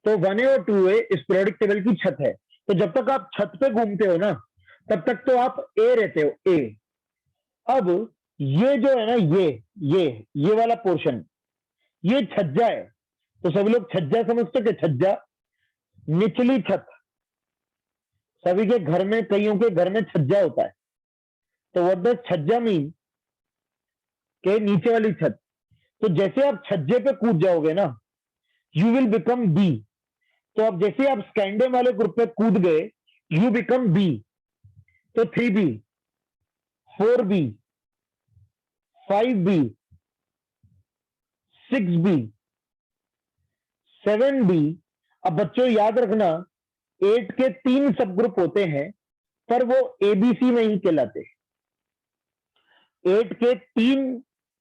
तो 1A और 2A इस पीरियोडिक टेबल की छत है। तो जब तक आप छत पे घूमते हो ना, तब तक तो आप ए रहते हो, ए। अब ये जो है ना, ये वाला पोर्शन, ये छज्जा है। तो सभी लोग छज्जा समझते कि छज्जा निचली छत, सभी के घर में, कईयों के घर में छज्जा होता है। तो व्हाट डज छज्जा मीन, के नीचे वाली छत। तो जैसे आप छज्जे पे कूद जाओगे ना, यू विल बिकम बी। तो अब जैसे आप स्कैंडियम वाले ग्रुप पे कूद गए, यू बिकम बी। तो 3B, 4B, 5B, 6B, 7B। अब बच्चों याद रखना, 8 के 3 सब ग्रुप होते हैं, पर वो ABC नहीं कहलाते। 8 के 3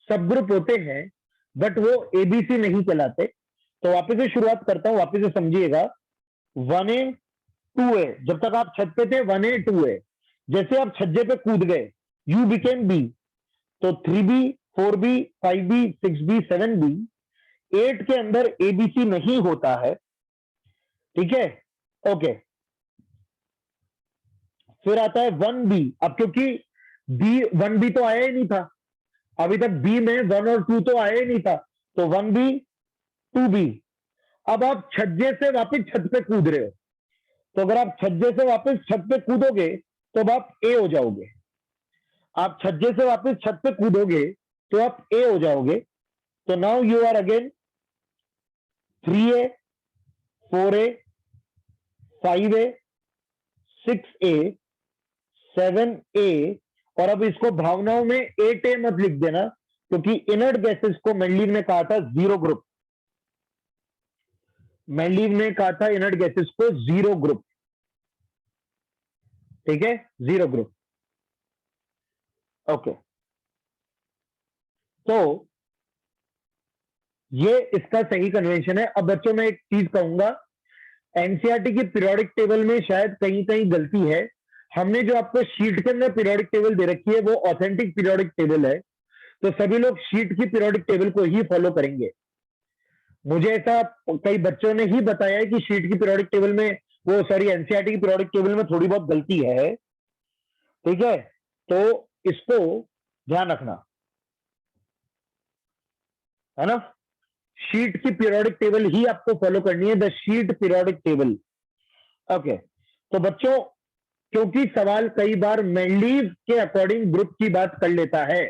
सब ग्रुप होते हैं, बट वो ABC नहीं कहलाते। तो वापस से शुरुआत करता हूं, वापस से समझिएगा। 1A 2A, जब तक आप छत पे थे 1A 2A, जैसे आप छज्जे पे कूद गए, यू बिकेम बी। तो 3B, 4B, 5B, 6B, 7B, 8 के अंदर ABC नहीं होता है। ठीक है, ओके। फिर आता है 1B। अब क्योंकि बी 1B तो आया ही नहीं था अभी तक, बी में 1 और 2 तो आया ही नहीं था, तो 1B 2B। अब आप छज्जे से वापस छत पे कूद रहे हो, तो अगर आप छज्जे से वापस छत पे कूदोगे तो अब आप ए हो जाओगे। आप छज्जे से वापस छत पे कूदोगे तो आप ए हो जाओगे। तो now you are again 3A, 4A, 5A, 6A, 7A। और अब इसको भावनाओं में 8A मत लिख देना, क्योंकि इनर्ट गैसेस को मेंडलीव ने कहा था जीरो ग्रुप। मेंडलीव ने कहा था इनर्ट गैसेस को जीरो ग्रुप। ठीक है, जीरो ग्रुप। ओके, तो ये इसका सही कन्वेंशन है। अब बच्चों में एक चीज कहूंगा, एनसीईआरटी की पीरियोडिक टेबल में शायद कहीं कहीं गलती है। हमने जो आपको शीट के अंदर पीरियोडिक टेबल दे रखी है वो ऑथेंटिक पीरियोडिक टेबल है, तो सभी लोग शीट की पीरियोडिक टेबल को ही फॉलो करेंगे। मुझे ऐसा कई बच्चों ने ही बताया है कि शीट की पीरियोडिक टेबल में, वो सॉरी एनसीईआरटी की पीरियोडिक टेबल में थोड़ी बहुत गलती है। ठीक है, तो इसको ध्यान रखना, है ना। शीट की पीरियोडिक टेबल ही आपको फॉलो करनी है, the sheet periodic table. Okay, तो बच्चों, क्योंकि सवाल कई बार मेंडलीव के अकॉर्डिंग ग्रुप की बात कर लेता है,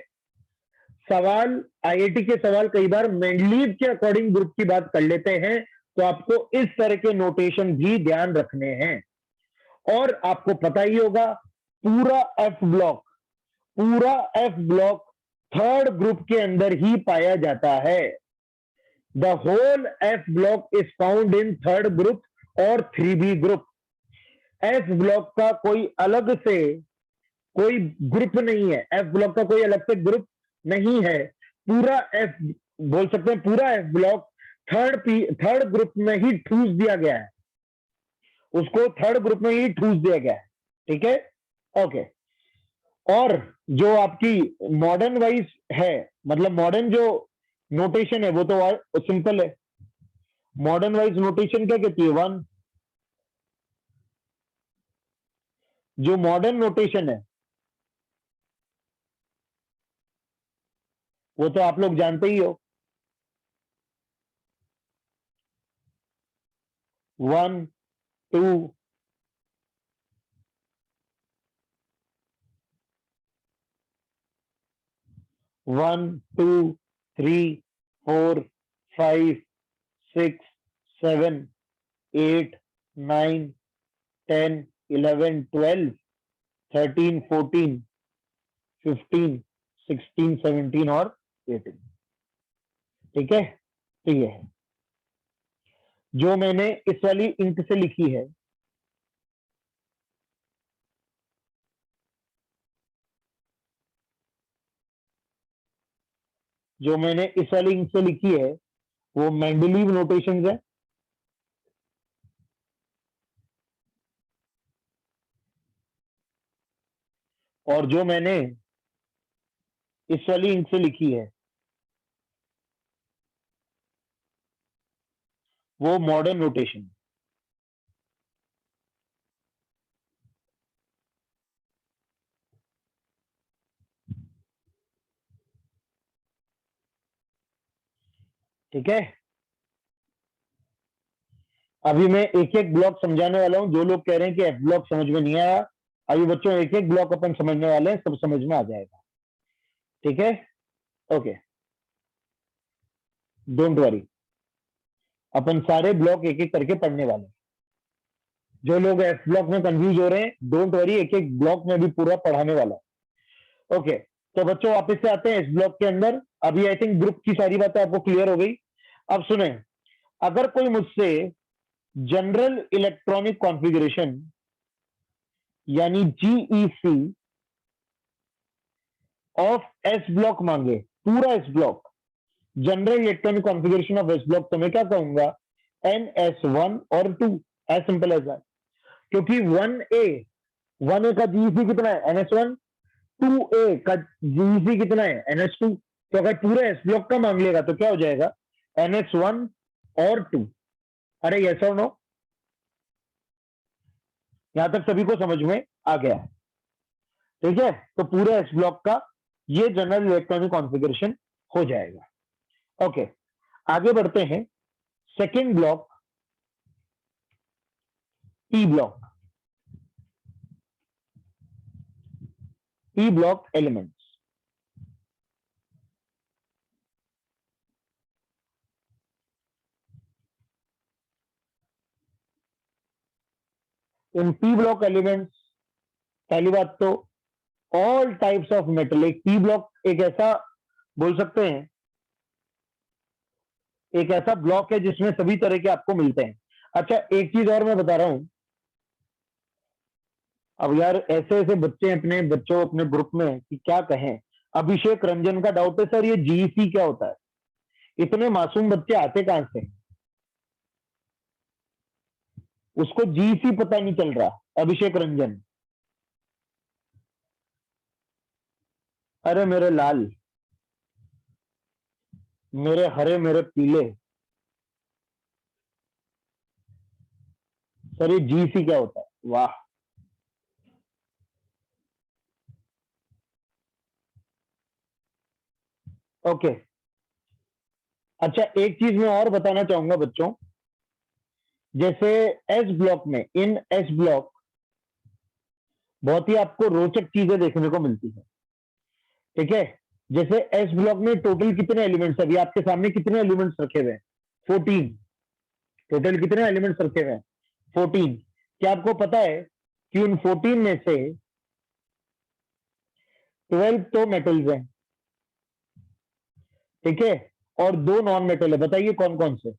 सवाल आईआईटी के सवाल कई बार मेंडलीव के अकॉर्डिंग ग्रुप की बात कर लेते हैं, तो आपको इस तरह के नोटेशन भी ध्यान रखने हैं। और आपको पता ही होगा, पूरा एफ ब्लॉक, पूरा एफ ब्लॉक थर्ड ग्रुप के अंदर ही पाया जाता है। The whole F block is found in third group और 3B ग्रुप। एफ ब्लॉक का कोई अलग से कोई ग्रुप नहीं है, एफ ब्लॉक का कोई अलग से ग्रुप नहीं है। पूरा एफ, बोल सकते हैं पूरा एफ ब्लॉक थर्ड ग्रुप में ही ठूस दिया गया है, उसको थर्ड ग्रुप में ही ठूस दिया गया है। ठीक है, ओके। और जो आपकी मॉडर्न वाइज है, मतलब मॉडर्न जो नोटेशन है वो तो सिंपल है। मॉडर्न वाइज नोटेशन क्या कहती है, 1। जो मॉडर्न नोटेशन है वो तो आप लोग जानते ही हो, 1 2 1 2 3 4 5 6 7 8 9 10 11 12 13 14 15 16 17 और 18। ठीक है, तो ये है जो मैंने इस वाली इंक से लिखी है, जो मैंने इस वाली इंक से लिखी है वो मेंडलीव नोटेशंस है। और जो मैंने इस वाली इंक से लिखी है वो मॉडर्न नोटेशन। ठीक है, अभी मैं एक एक ब्लॉक समझाने वाला हूं। जो लोग कह रहे हैं कि एफ ब्लॉक समझ में नहीं आया, अभी बच्चों एक एक ब्लॉक अपन समझने वाले हैं, सब समझ में आ जाएगा। ठीक है, ओके, डोंट वरी, अपन सारे ब्लॉक एक एक करके पढ़ने वाले हैं। जो लोग एफ ब्लॉक में कंफ्यूज हो रहे हैं, डोंट वरी, एक एक ब्लॉक में भी पूरा पढ़ाने वाला है। ओके, तो बच्चों वापस से आते हैं इस ब्लॉक के अंदर। अभी आई थिंक ग्रुप की सारी बातें आपको क्लियर हो गई। अब सुने, अगर कोई मुझसे जनरल इलेक्ट्रॉनिक कॉन्फ़िगरेशन यानी जीईसी ऑफ एस ब्लॉक मांगे, पूरा S block, general electronic configuration of S block, तो मैं क्या कहूंगा, NS1 और 2, एज सिंपल एज दैट। क्योंकि 1A का जीईसी कितना है, NS1, 2A का जीईसी कितना है, NS2। तो अगर पूरे एस ब्लॉक का मांग लेगा तो क्या हो जाएगा, NS1 और 2। अरे यस और नो, यहां तक सभी को समझ में आ गया है? ठीक है, तो पूरे एस ब्लॉक का ये जनरल इलेक्ट्रॉनिक कॉन्फ़िगरेशन हो जाएगा। ओके, आगे बढ़ते हैं। Second block, P block, P block elements. इन P ब्लॉक एलिमेंट्स, पहली बात तो ऑल टाइप्स ऑफ मेटल। एक P ब्लॉक एक ऐसा बोल सकते हैं, एक ऐसा ब्लॉक है जिसमें सभी तरह के आपको मिलते हैं। अच्छा, एक चीज और मैं बता रहा हूं। अब यार ऐसे ऐसे बच्चे अपने बच्चों अपने ग्रुप में कि क्या कहें। अभिषेक रंजन का डाउट है, सर ये जीईसी क्या होता है? इतने मासूम बच्चे आते कहां से? उसको जीईसी पता नहीं चल रहा, अभिषेक रंजन। अरे मेरे लाल, मेरे हरे, मेरे पीले, सर ये जीईसी क्या होता है? वाह, ओके। अच्छा, एक चीज मैं और बताना चाहूंगा बच्चों। जैसे एस ब्लॉक में, इन एस ब्लॉक बहुत ही आपको रोचक चीजें देखने को मिलती है। ठीक है, जैसे एस ब्लॉक में टोटल कितने एलिमेंट्स, अभी आपके सामने कितने एलिमेंट्स रखे हुए हैं? 14। टोटल कितने एलिमेंट्स रखे हुए हैं? 14। क्या आपको पता है कि उन 14 में से 12 तो मेटल्स हैं, ठीक है, और 2 नॉन मेटल है। बताइए कौन कौन से?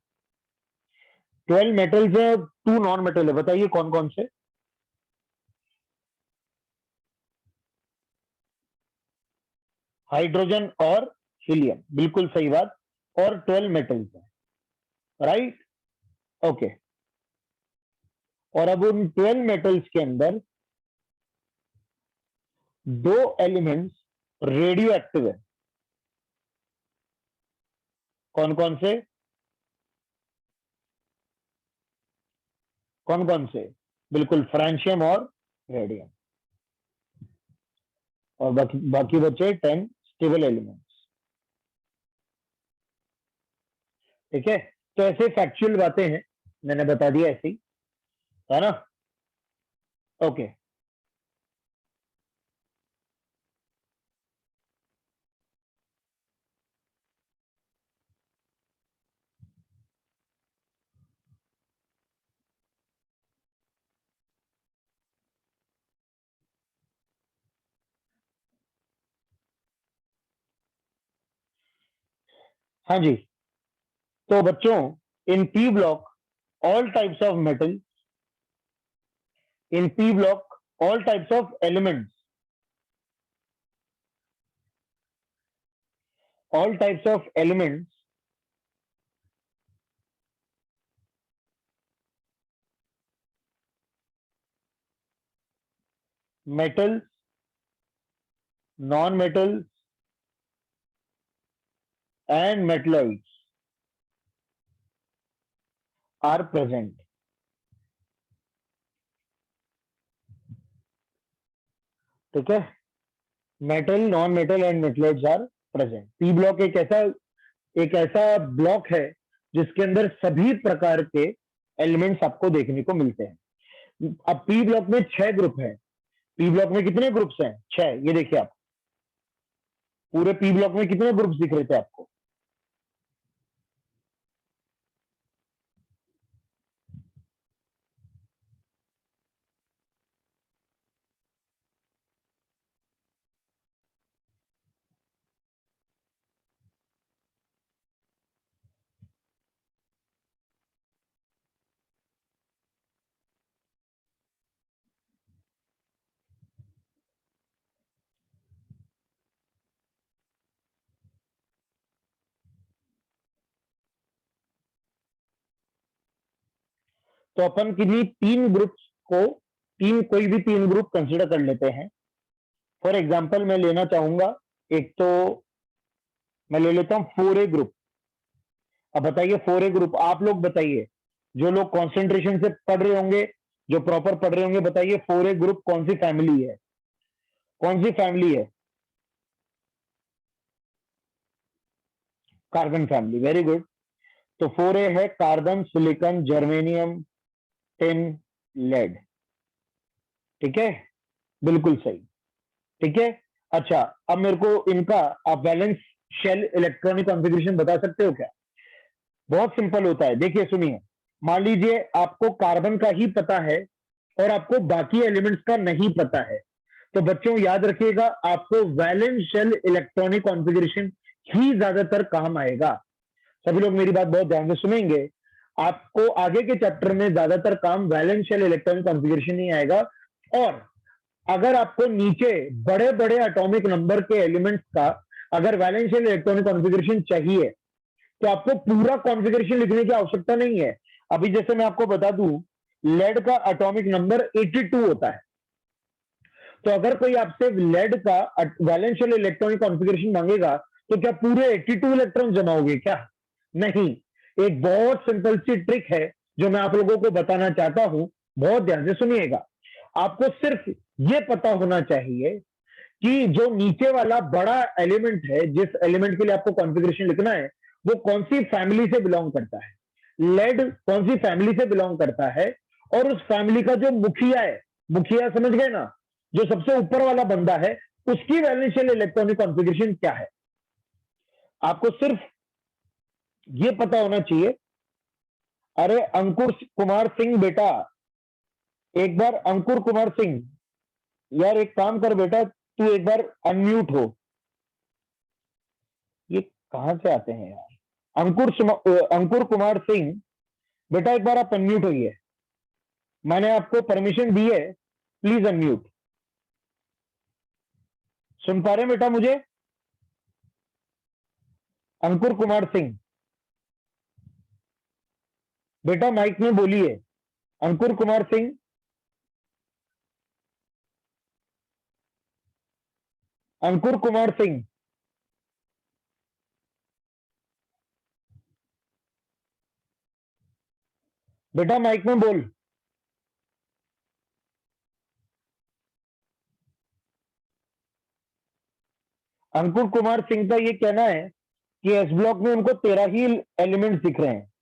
12 मेटल्स है, 2 नॉन मेटल है, बताइए कौन कौन से? हाइड्रोजन और हीलियम, बिल्कुल सही बात। और 12 मेटल्स है, राइट, ओके। और अब उन 12 मेटल्स के अंदर 2 एलिमेंट्स रेडियो एक्टिव है। कौन कौन से? कौन कौन से? बिल्कुल, फ्रांशियम और रेडियम। और बाकी बाकी बचे 10 स्टेबल एलिमेंट्स। ठीक है, तो ऐसे फैक्चुअल बातें हैं, मैंने बता दिया ऐसे ही, है ना? ओके, हाँ जी। तो बच्चों, इन P block all types of metals, in P block all types of elements, all types of elements metals, non-metals and metalloids are present. ठीक है, metal, non metal and metalloids are present. P block एक ऐसा block है जिसके अंदर सभी प्रकार के एलिमेंट्स आपको देखने को मिलते हैं। अब पी ब्लॉक में 6 ग्रुप है। पी ब्लॉक में कितने ग्रुप्स हैं? 6। ये देखिए, आप पूरे पी ब्लॉक में कितने ग्रुप्स दिख रहे थे आपको? तो अपन किन्हीं 3 ग्रुप्स को, कोई भी 3 ग्रुप कंसिडर कर लेते हैं। फॉर एग्जाम्पल मैं लेना चाहूंगा, एक तो मैं ले लेता हूं 4A ग्रुप। अब बताइए 4A ग्रुप, आप लोग बताइए, जो लोग कंसंट्रेशन से पढ़ रहे होंगे, जो प्रॉपर पढ़ रहे होंगे, बताइए 4A ग्रुप कौन सी फैमिली है? कौन सी फैमिली है? Carbon family. Very good. तो 4A है carbon, silicon, germanium, tin, lead. ठीक है, बिल्कुल सही। ठीक है। अच्छा, अब मेरे को इनका आप वैलेंस शेल इलेक्ट्रॉनिक कॉन्फ़िगरेशन बता सकते हो क्या? बहुत सिंपल होता है, देखिए सुनिए। मान लीजिए आपको कार्बन का ही पता है और आपको बाकी एलिमेंट्स का नहीं पता है, तो बच्चों याद रखिएगा, आपको वैलेंस शेल इलेक्ट्रॉनिक कॉन्फ़िगरेशन ही ज्यादातर काम आएगा। सभी लोग मेरी बात बहुत ध्यान से सुनेंगे। आपको आगे के चैप्टर में ज्यादातर काम वैलेंस शेल इलेक्ट्रॉनिक कॉन्फ़िगरेशन ही आएगा। और अगर आपको नीचे बड़े बड़े एटॉमिक नंबर के एलिमेंट्स का अगर वैलेंस शेल इलेक्ट्रॉनिक कॉन्फ़िगरेशन चाहिए, तो आपको पूरा कॉन्फ़िगरेशन लिखने की आवश्यकता नहीं है। अभी जैसे मैं आपको बता दूं, लेड का एटॉमिक नंबर 82 होता है। तो अगर कोई आपसे लेड का वैलेंस शेल इलेक्ट्रॉनिक कॉन्फ़िगरेशन मांगेगा, तो क्या पूरे 82 इलेक्ट्रॉन जमाओगे क्या? नहीं। एक बहुत सिंपल सी ट्रिक है जो मैं आप लोगों को बताना चाहता हूं, बहुत ध्यान से सुनिएगा। आपको सिर्फ ये पता होना चाहिए कि जो नीचे वाला बड़ा एलिमेंट है, जिस एलिमेंट के लिए आपको कॉन्फ़िगरेशन लिखना है, वो कौन सी फैमिली से बिलोंग करता है। लेड कौन सी फैमिली से बिलोंग करता है, और उस फैमिली का जो मुखिया है, मुखिया समझ गए ना, जो सबसे ऊपर वाला बंदा है, उसकी वैलेंस शेल इलेक्ट्रॉनिक कॉन्फ़िगरेशन क्या है, आपको सिर्फ ये पता होना चाहिए। अरे अंकुर कुमार सिंह बेटा, एक बार अंकुर कुमार सिंह, यार एक काम कर बेटा, तू एक बार अनम्यूट हो। ये कहां से आते हैं यार? अंकुर कुमार सिंह बेटा, एक बार आप अनम्यूट होइए। मैंने आपको परमिशन दी है, प्लीज अनम्यूट। सुन पा रहे हैं बेटा मुझे? अंकुर कुमार सिंह बेटा माइक में बोलिए। अंकुर कुमार सिंह, अंकुर कुमार सिंह, बेटा माइक में बोल। अंकुर कुमार सिंह का ये कहना है कि एस ब्लॉक में उनको 13 ही एलिमेंट्स दिख रहे हैं।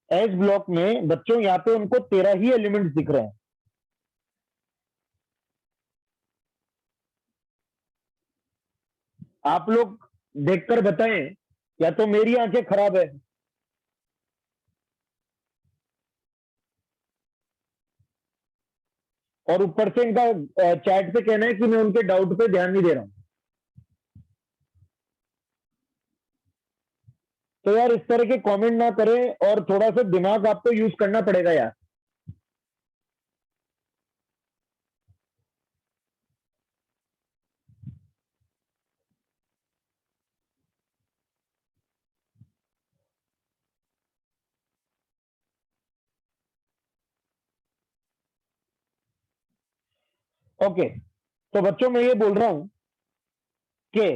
एस ब्लॉक में बच्चों यहाँ पे उनको 13 ही एलिमेंट्स दिख रहे हैं। आप लोग देखकर बताएं, या तो मेरी आंखें खराब है। और ऊपर से इनका चैट पे कहना है कि मैं उनके डाउट पे ध्यान नहीं दे रहा हूं। तो यार इस तरह के कमेंट ना करें और थोड़ा सा दिमाग आपको यूज करना पड़ेगा यार। ओके, तो बच्चों मैं ये बोल रहा हूं कि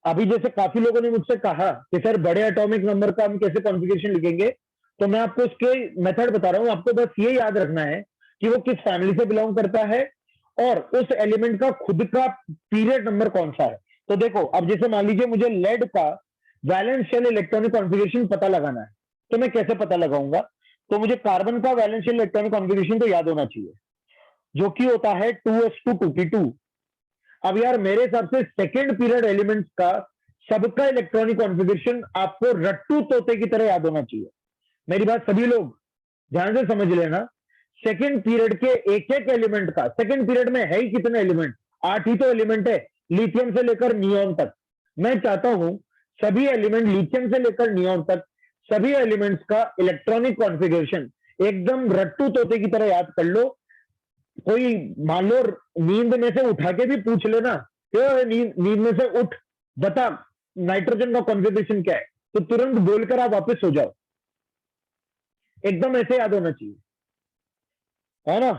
अभी जैसे काफी लोगों ने मुझसे कहा कि सर बड़े एटॉमिक नंबर का हम कैसे कॉन्फ़िगरेशन लिखेंगे, तो मैं आपको उसके मेथड बता रहा हूं। आपको बस ये याद रखना है कि वो किस फैमिली से बिलोंग करता है और उस एलिमेंट का खुद का पीरियड नंबर कौन सा है। तो देखो, अब जैसे मान लीजिए मुझे लेड का वैलेंस शेल इलेक्ट्रॉनिक कॉन्फ़िगरेशन पता लगाना है, तो मैं कैसे पता लगाऊंगा? तो मुझे कार्बन का वैलेंस शेल इलेक्ट्रॉनिक कॉन्फ़िगरेशन तो याद होना चाहिए, जो कि होता है 2s2 2p2। अब यार मेरे हिसाब से सेकेंड पीरियड एलिमेंट्स का सबका इलेक्ट्रॉनिक कॉन्फ़िगरेशन आपको रट्टू तोते की तरह याद होना चाहिए। मेरी बात सभी लोग ध्यान से समझ लेना। सेकेंड पीरियड के एक एक एलिमेंट का, सेकेंड पीरियड में है ही कितने एलिमेंट? 8 ही तो एलिमेंट है, लिथियम से लेकर नियॉन तक। मैं चाहता हूं सभी एलिमेंट लिथियम से लेकर नियॉन तक, सभी एलिमेंट्स का इलेक्ट्रॉनिक कॉन्फ़िगरेशन एकदम रट्टू तोते की तरह याद कर लो। कोई मान लो नींद में से उठा के भी पूछ लेना, नींद में से उठ, बता नाइट्रोजन का कॉन्फ़िगरेशन क्या है, तो तुरंत बोलकर आप वापस सो जाओ। एकदम ऐसे याद होना चाहिए, है ना?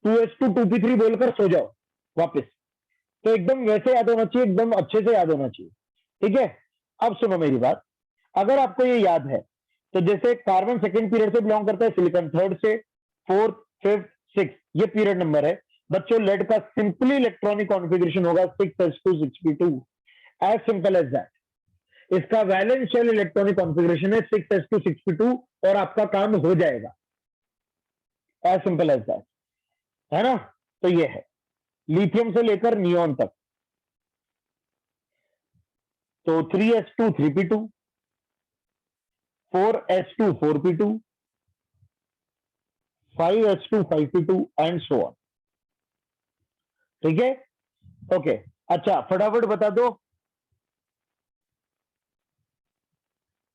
2s2 2p3 बोलकर सो जाओ वापस। तो एकदम वैसे याद होना चाहिए, एकदम अच्छे से याद होना चाहिए। ठीक है, अब सुनो मेरी बात। अगर आपको ये याद है तो जैसे कार्बन सेकंड पीरियड से बिलोंग करता है, सिलिकॉन थर्ड से, फोर्थ, फिफ्थ, सिक्स, ये पीरियड नंबर है। बच्चों लेड का सिंपली इलेक्ट्रॉनिक कॉन्फ़िगरेशन होगा 6s2 6p2, as simple as that. इसका वैलेंस शेल इलेक्ट्रॉनिक कॉन्फ़िगरेशन है 6s2 6p2 और आपका काम हो जाएगा, एज सिंपल एज दैट, है ना? तो ये है लिथियम से लेकर नियॉन तक। तो 3s2 3p2, 4s2 4p2, 5s2 5p2 and so on. ठीक है, ओके। अच्छा, फटाफट बता दो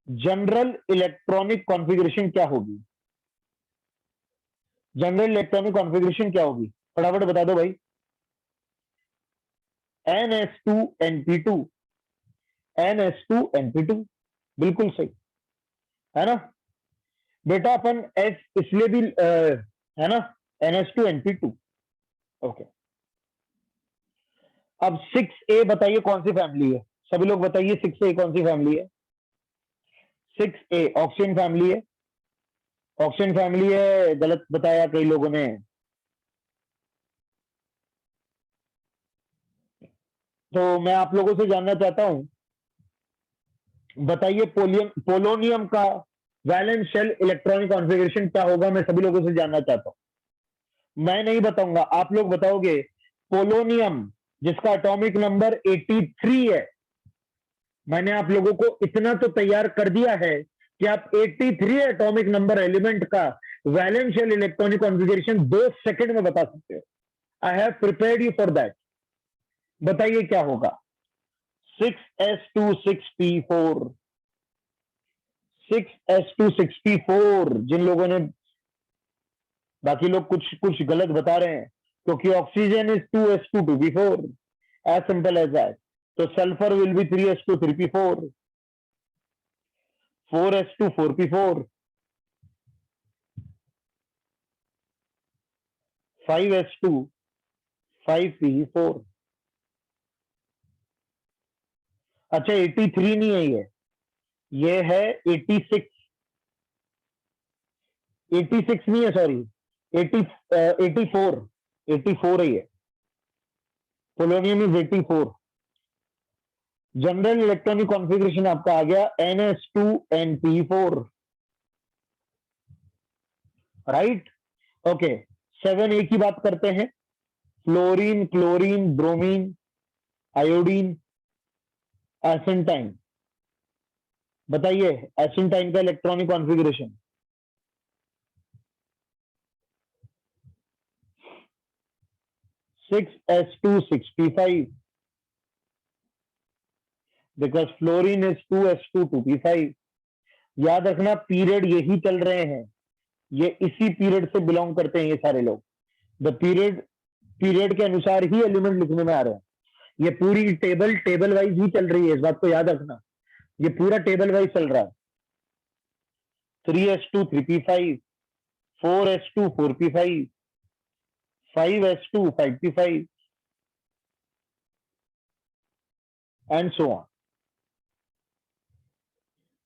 जनरल इलेक्ट्रॉनिक कॉन्फ़िगरेशन क्या होगी? जनरल इलेक्ट्रॉनिक कॉन्फ़िगरेशन क्या होगी? फटाफट बता दो भाई। ns2np2, ns2np2, बिल्कुल सही, है ना बेटा? अपन एस इसलिए भी है ना, ns2np2। ओके, अब 6a बताइए कौन सी फैमिली है? सभी लोग बताइए 6a कौन सी फैमिली है? 6a ऑक्सीजन फैमिली है। ऑक्सीजन फैमिली है, गलत बताया कई लोगों ने। तो मैं आप लोगों से जानना चाहता हूं, बताइए पोलोनियम का वैलेंस शेल इलेक्ट्रॉनिक कॉन्फ़िगरेशन क्या होगा? मैं सभी लोगों से जानना चाहता हूं। मैं नहीं बताऊंगा, आप लोग बताओगे। पोलोनियम जिसका एटॉमिक नंबर 83 है, मैंने आप लोगों को इतना तो तैयार कर दिया है कि आप 83 एटॉमिक नंबर एलिमेंट का valence shell electronic configuration 2 second में बता सकते हो। I have prepared you for that. बताइए क्या होगा? 6s2 6p4, 6s2 6p4। जिन लोगों ने, बाकी लोग कुछ कुछ गलत बता रहे हैं, क्योंकि oxygen is 2s2 2p4, as simple as that. तो sulphur will be 3s2 3p4, 4s2 4p4, 5s2 5p4। अच्छा, 83 नहीं है ये है 86। 86 नहीं है, सॉरी, 80 84, 84 है ये। Polonium is 84। General electronic configuration आपका आ गया ns2np4, राइट? ओके, 7a की बात करते हैं। Fluorine, chlorine, bromine, iodine, astatine. बताइए एसेंटाइन का electronic configuration. 6s2 6p5, because fluorine is 2s2 2p5। याद रखना पीरियड यही चल रहे हैं, ये इसी पीरियड से बिलोंग करते हैं ये सारे लोग। द पीरियड के अनुसार ही एलिमेंट लिखने में आ रहे हैं। ये पूरी टेबल वाइज ही चल रही है, इस बात को याद रखना। ये पूरा टेबल वाइज चल रहा है। 3s2 3p5, 4s2 4p5, 5s2 5p5 and so on.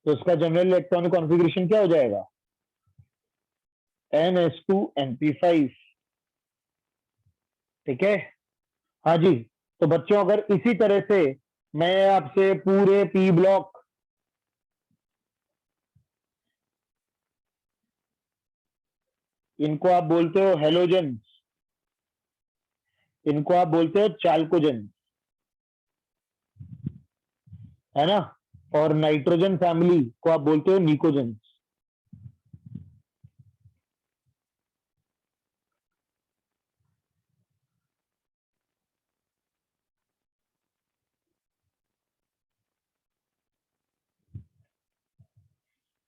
तो इसका जनरल इलेक्ट्रॉनिक कॉन्फ़िगरेशन क्या हो जाएगा? NS2 NP5। ठीक है, हाँ जी। तो बच्चों अगर इसी तरह से मैं आपसे पूरे पी ब्लॉक, इनको आप बोलते हो हेलोजन, इनको आप बोलते हो चाल्कोजन, है ना, और नाइट्रोजन फैमिली को आप बोलते हो निकोजन।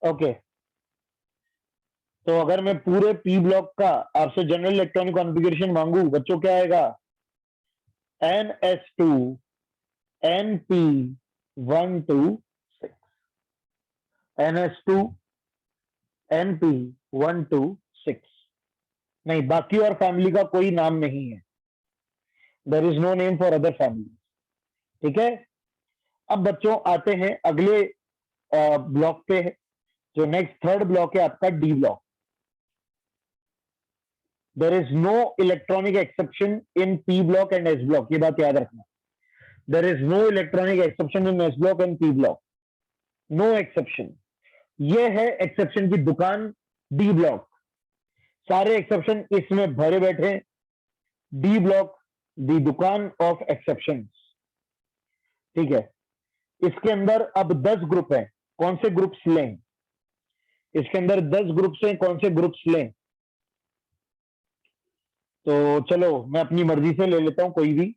ओके, तो अगर मैं पूरे पी ब्लॉक का आपसे जनरल इलेक्ट्रॉनिक कॉन्फ़िगरेशन मांगू बच्चों, क्या आएगा? NS2 NP126, NS2 NP126। नहीं, बाकी और फैमिली का कोई नाम नहीं है। There is no name for other family. ठीक है, अब बच्चों आते हैं अगले ब्लॉक पे, जो नेक्स्ट थर्ड ब्लॉक है आपका D block. There is no electronic exception in P block and S block, ये बात याद रखना। There is no electronic exception in S block and P block, no exception. ये है एक्सेप्शन की दुकान डी ब्लॉक। सारे एक्सेप्शन इसमें भरे बैठे। डी ब्लॉक दी दुकान ऑफ एक्सेप्शन। ठीक है, इसके अंदर अब 10 ग्रुप हैं। कौन से ग्रुप्स लें? इसके अंदर 10 ग्रुप्स हैं, कौन से ग्रुप्स लें? तो चलो मैं अपनी मर्जी से ले लेता हूं कोई भी।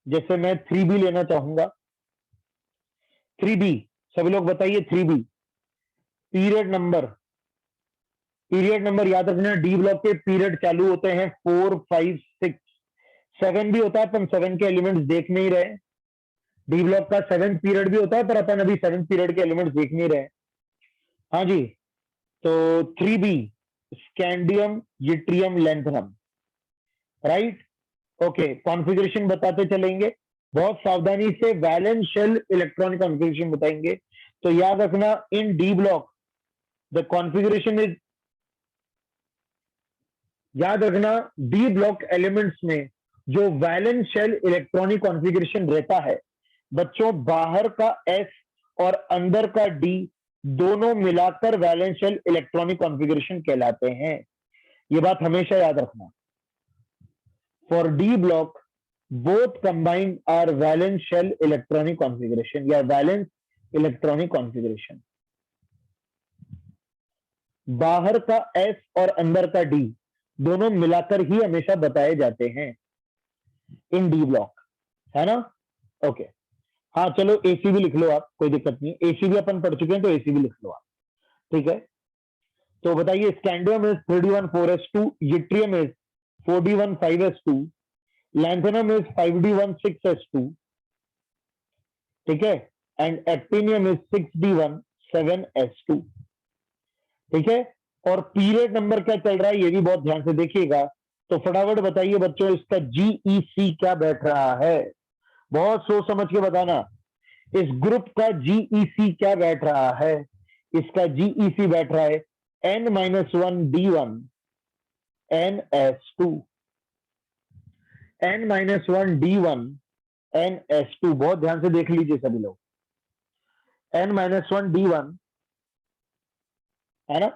जैसे मैं 3B लेना चाहूंगा। 3B, सभी लोग बताइए 3B। Period number, period number याद रखना, डी ब्लॉक के पीरियड चालू होते हैं 4 5 6 7 भी होता है, अपन 7 के एलिमेंट्स देख नहीं रहे। डी ब्लॉक का 7th पीरियड भी होता है, पर अपन अभी 7th पीरियड के एलिमेंट्स देख नहीं रहे। हाँ जी, तो 3B scandium yttrium lanthanum, right. Okay, configuration बताते चलेंगे, बहुत सावधानी से वैलेंस शेल इलेक्ट्रॉनिक कॉन्फ़िगरेशन बताएंगे। तो याद रखना, in D block the configuration is, याद रखना डी ब्लॉक एलिमेंट्स में जो वैलेंस शेल इलेक्ट्रॉनिक कॉन्फ़िगरेशन रहता है बच्चों, बाहर का एस और अंदर का डी दोनों मिलाकर वैलेंस शेल इलेक्ट्रॉनिक कॉन्फ़िगरेशन कहलाते हैं। ये बात हमेशा याद रखना। For D block both combined are valence shell electronic configuration या वैलेंस इलेक्ट्रॉनिक कॉन्फ़िगरेशन। बाहर का एस और अंदर का डी दोनों मिलाकर ही हमेशा बताए जाते हैं इन डी ब्लॉक, है ना। ओके, हाँ चलो एसीबी लिख लो आप, कोई दिक्कत नहीं। एसीबी अपन पढ़ चुके हैं, तो एसीबी लिख लो आप। ठीक है, तो बताइए scandium is 3d1 4s2, yttrium is 4d1 5s2, lanthanum is 5d1 6s2। ठीक है, and actinium is 6d1 7s2। ठीक है, और पीरियड नंबर क्या चल रहा है ये भी बहुत ध्यान से देखिएगा। तो फटाफट बताइए बच्चों, इसका जीईसी क्या बैठ रहा है? बहुत सोच समझ के बताना। इस ग्रुप का जीईसी क्या बैठ रहा है? इसका जीईसी बैठ रहा है N-1D1 NS2, N-1D1 NS2। बहुत ध्यान से देख लीजिए सभी लोग, N-1D1, है ना।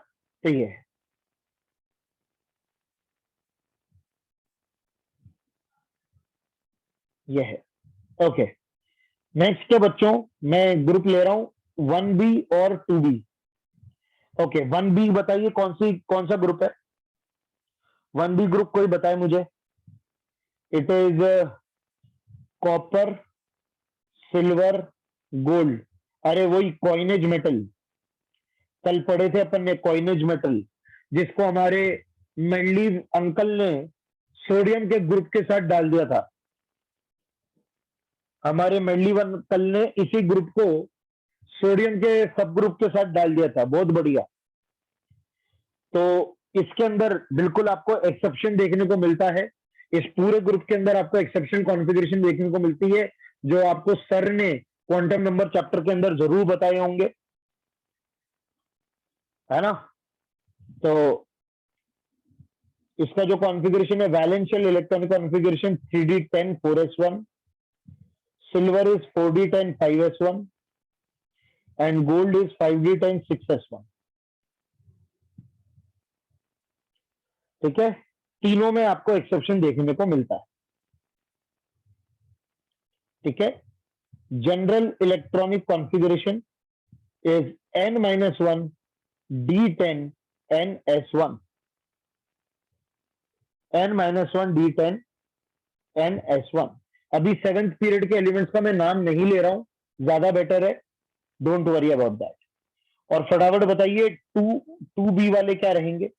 ठीक है, ये है। ओके, नेक्स्ट है बच्चों, मैं ग्रुप ले रहा हूं 1B और 2B। ओके, 1B बताइए कौन सा ग्रुप है? 1B ग्रुप कोई बताए मुझे। It is copper silver, gold, अरे वही कॉइनेज मेटल, कल पढ़े थे अपन ने कॉइनेज मेटल, जिसको हमारे मेंडली अंकल ने सोडियम के ग्रुप के साथ डाल दिया था। हमारे मेंडली अंकल ने इसी ग्रुप को सोडियम के सब ग्रुप के साथ डाल दिया था। बहुत बढ़िया। तो इसके अंदर बिल्कुल आपको एक्सेप्शन देखने को मिलता है। इस पूरे ग्रुप के अंदर आपको एक्सेप्शन कॉन्फ़िगरेशन देखने को मिलती है, जो आपको सर ने क्वांटम नंबर चैप्टर के अंदर जरूर बताए होंगे, है ना। तो इसका जो कॉन्फ़िगरेशन है, valential electronic configuration 3d10 4s1, silver is 4d10 5s1 and gold is 5d10 6s1। ठीक है, तीनों में आपको एक्सेप्शन देखने को मिलता है। ठीक है, general electronic configuration is n-1 d10 ns1, n-1 d10 ns1। अभी 7th पीरियड के एलिमेंट्स का मैं नाम नहीं ले रहा हूं, ज्यादा बेटर है, डोंट वरी अबाउट दैट। और फटाफट बताइए 2b वाले क्या रहेंगे।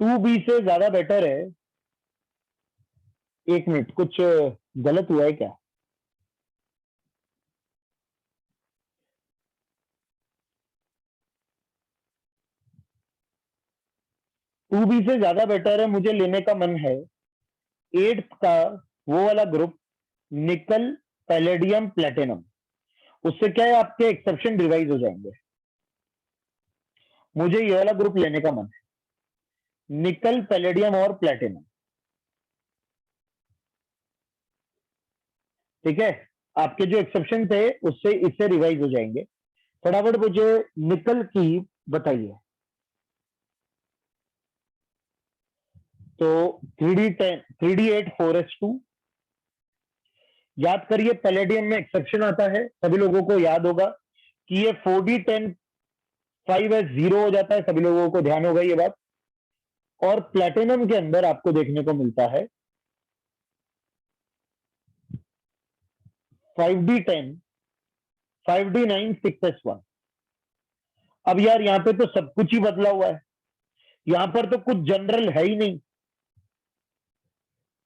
2b से ज्यादा बेटर है। एक मिनट, कुछ गलत हुआ है क्या? टू बी से ज्यादा बेटर है, मुझे लेने का मन है 8th का वो वाला ग्रुप, निकल पैलेडियम प्लेटिनम। उससे क्या है, आपके एक्सेप्शन रिवाइज हो जाएंगे। मुझे ये वाला ग्रुप लेने का मन है, निकल पैलेडियम और प्लेटिनम। ठीक है, आपके जो एक्सेप्शन थे उससे इससे रिवाइज हो जाएंगे। फटाफट मुझे निकल की बताइए। तो 3d10 3d8 4s2। याद करिए, पैलेडियम में एक्सेप्शन आता है, सभी लोगों को याद होगा कि ये 4d10 5s0 हो जाता है, सभी लोगों को ध्यान होगा ये बात। और प्लेटिनम के अंदर आपको देखने को मिलता है 5d10 5d9 6s1। अब यार यहाँ पे तो सब कुछ ही बदला हुआ है, यहाँ पर तो कुछ जनरल है ही नहीं।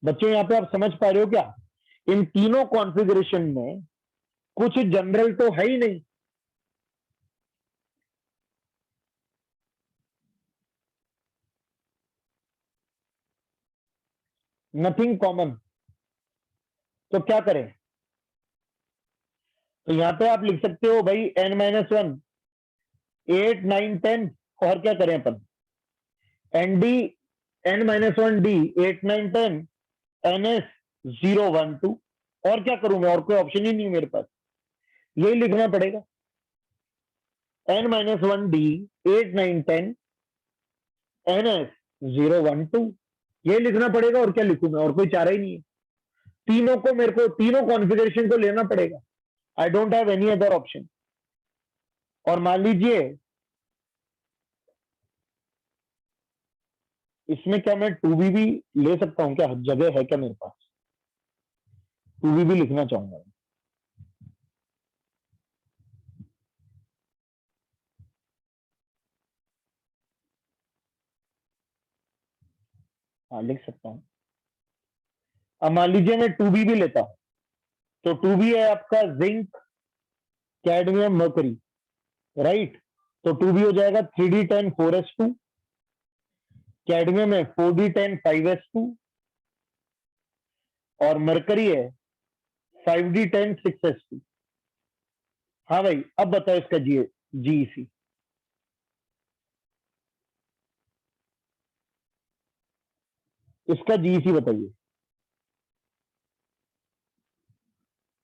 बच्चों यहाँ पे आप समझ पा रहे हो क्या? इन तीनों कॉन्फ़िगरेशन में कुछ जनरल तो है ही नहीं। Nothing common. तो क्या करें? तो यहां पे आप लिख सकते हो भाई n-1 8 9 10। और क्या करें अपन? nd n-1 d 8 9 10 ns 0 1 2। और क्या करूं मैं? और कोई ऑप्शन ही नहीं मेरे पास, यही लिखना पड़ेगा। n-1 d 8 9 10 ns 0 1 2, यही लिखना पड़ेगा। और क्या लिखूं मैं? और कोई चारा ही नहीं है। तीनों को मेरे को, तीनों कॉन्फ़िगरेशन को लेना पड़ेगा। I don't have any other option. और मान लीजिए इसमें क्या मैं 2b भी ले सकता हूं क्या? जगह है क्या मेरे पास? 2b भी लिखना चाहूंगा। हाँ, लिख सकता हूं। अब मान लीजिए मैं 2b भी लेता हूं, तो 2b है आपका जिंक, कैडमियम, मर्करी, राइट। तो 2b हो जाएगा 3d10 4s2, कैडमियम है 4d10 5s2 और मरकरी है 5d10 6s2। हाँ भाई, अब बताओ इसका जीईसी। इसका जीईसी बताइए,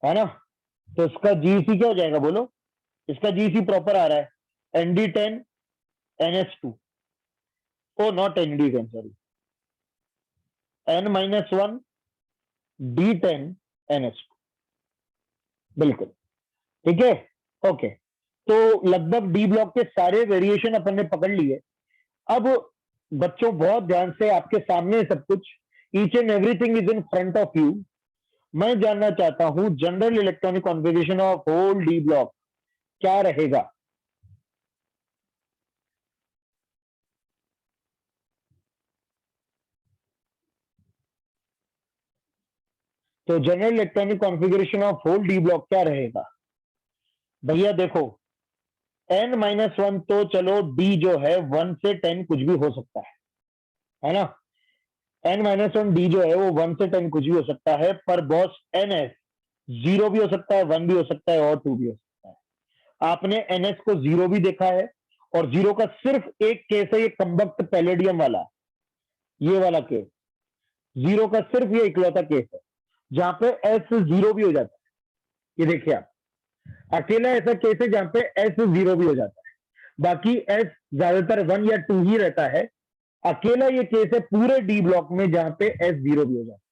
है ना। तो इसका जीईसी क्या हो जाएगा बोलो? इसका जीईसी प्रॉपर आ रहा है nd10 ns2। Oh not nd10, sorry, n-1 d10 ns2। बिल्कुल ठीक है। ओके, तो लगभग डी ब्लॉक के सारे वेरिएशन अपन ने पकड़ लिए। अब बच्चों बहुत ध्यान से, आपके सामने सब कुछ, each and everything is in front of you. मैं जानना चाहता हूं general electronic configuration of whole D block क्या रहेगा। तो general electronic configuration of whole D block क्या रहेगा भैया? देखो n-1 तो चलो डी जो है 1 से 10 कुछ भी हो सकता है ना। n-1 डी जो है वो 1 से 10 कुछ भी हो सकता है, पर बॉस ns 0 भी हो सकता है, 1 भी हो सकता है और 2 भी हो सकता है। आपने ns को 0 भी देखा है, और 0 का सिर्फ एक केस है, ये कंबक्ट पैलेडियम वाला, ये वाला केस। 0 का सिर्फ ये इकलौता केस है जहां पे s 0 भी हो जाता है। ये देखिए आप, अकेला ऐसा केस है जहां पे s 0 भी हो जाता है, बाकी s ज्यादातर 1 या 2 ही रहता है। अकेला ये केस है पूरे डी ब्लॉक में जहां पे s 0 भी हो जाता है।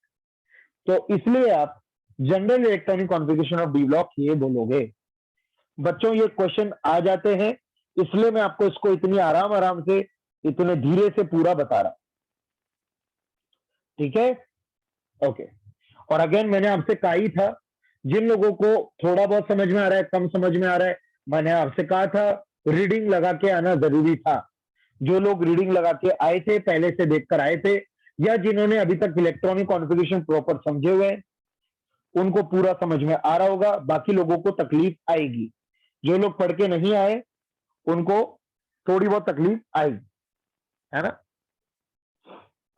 तो इसलिए आप general electronic configuration of D block ये बोलोगे। बच्चों ये क्वेश्चन आ जाते हैं, इसलिए मैं आपको इसको इतनी आराम आराम से, इतने धीरे से पूरा बता रहा हूं, ठीक है? ओके। और अगेन मैंने आपसे कहा ही था, जिन लोगों को थोड़ा बहुत समझ में आ रहा है, कम समझ में आ रहा है, मैंने आपसे कहा था रीडिंग लगा के आना जरूरी था। जो लोग रीडिंग लगा के आए थे, पहले से देखकर आए थे, या जिन्होंने अभी तक इलेक्ट्रॉनिक कॉन्फ़िगरेशन प्रॉपर समझे हुए हैं, उनको पूरा समझ में आ रहा होगा। बाकी लोगों को तकलीफ आएगी, जो लोग पढ़ के नहीं आए उनको थोड़ी बहुत तकलीफ आएगी, है ना?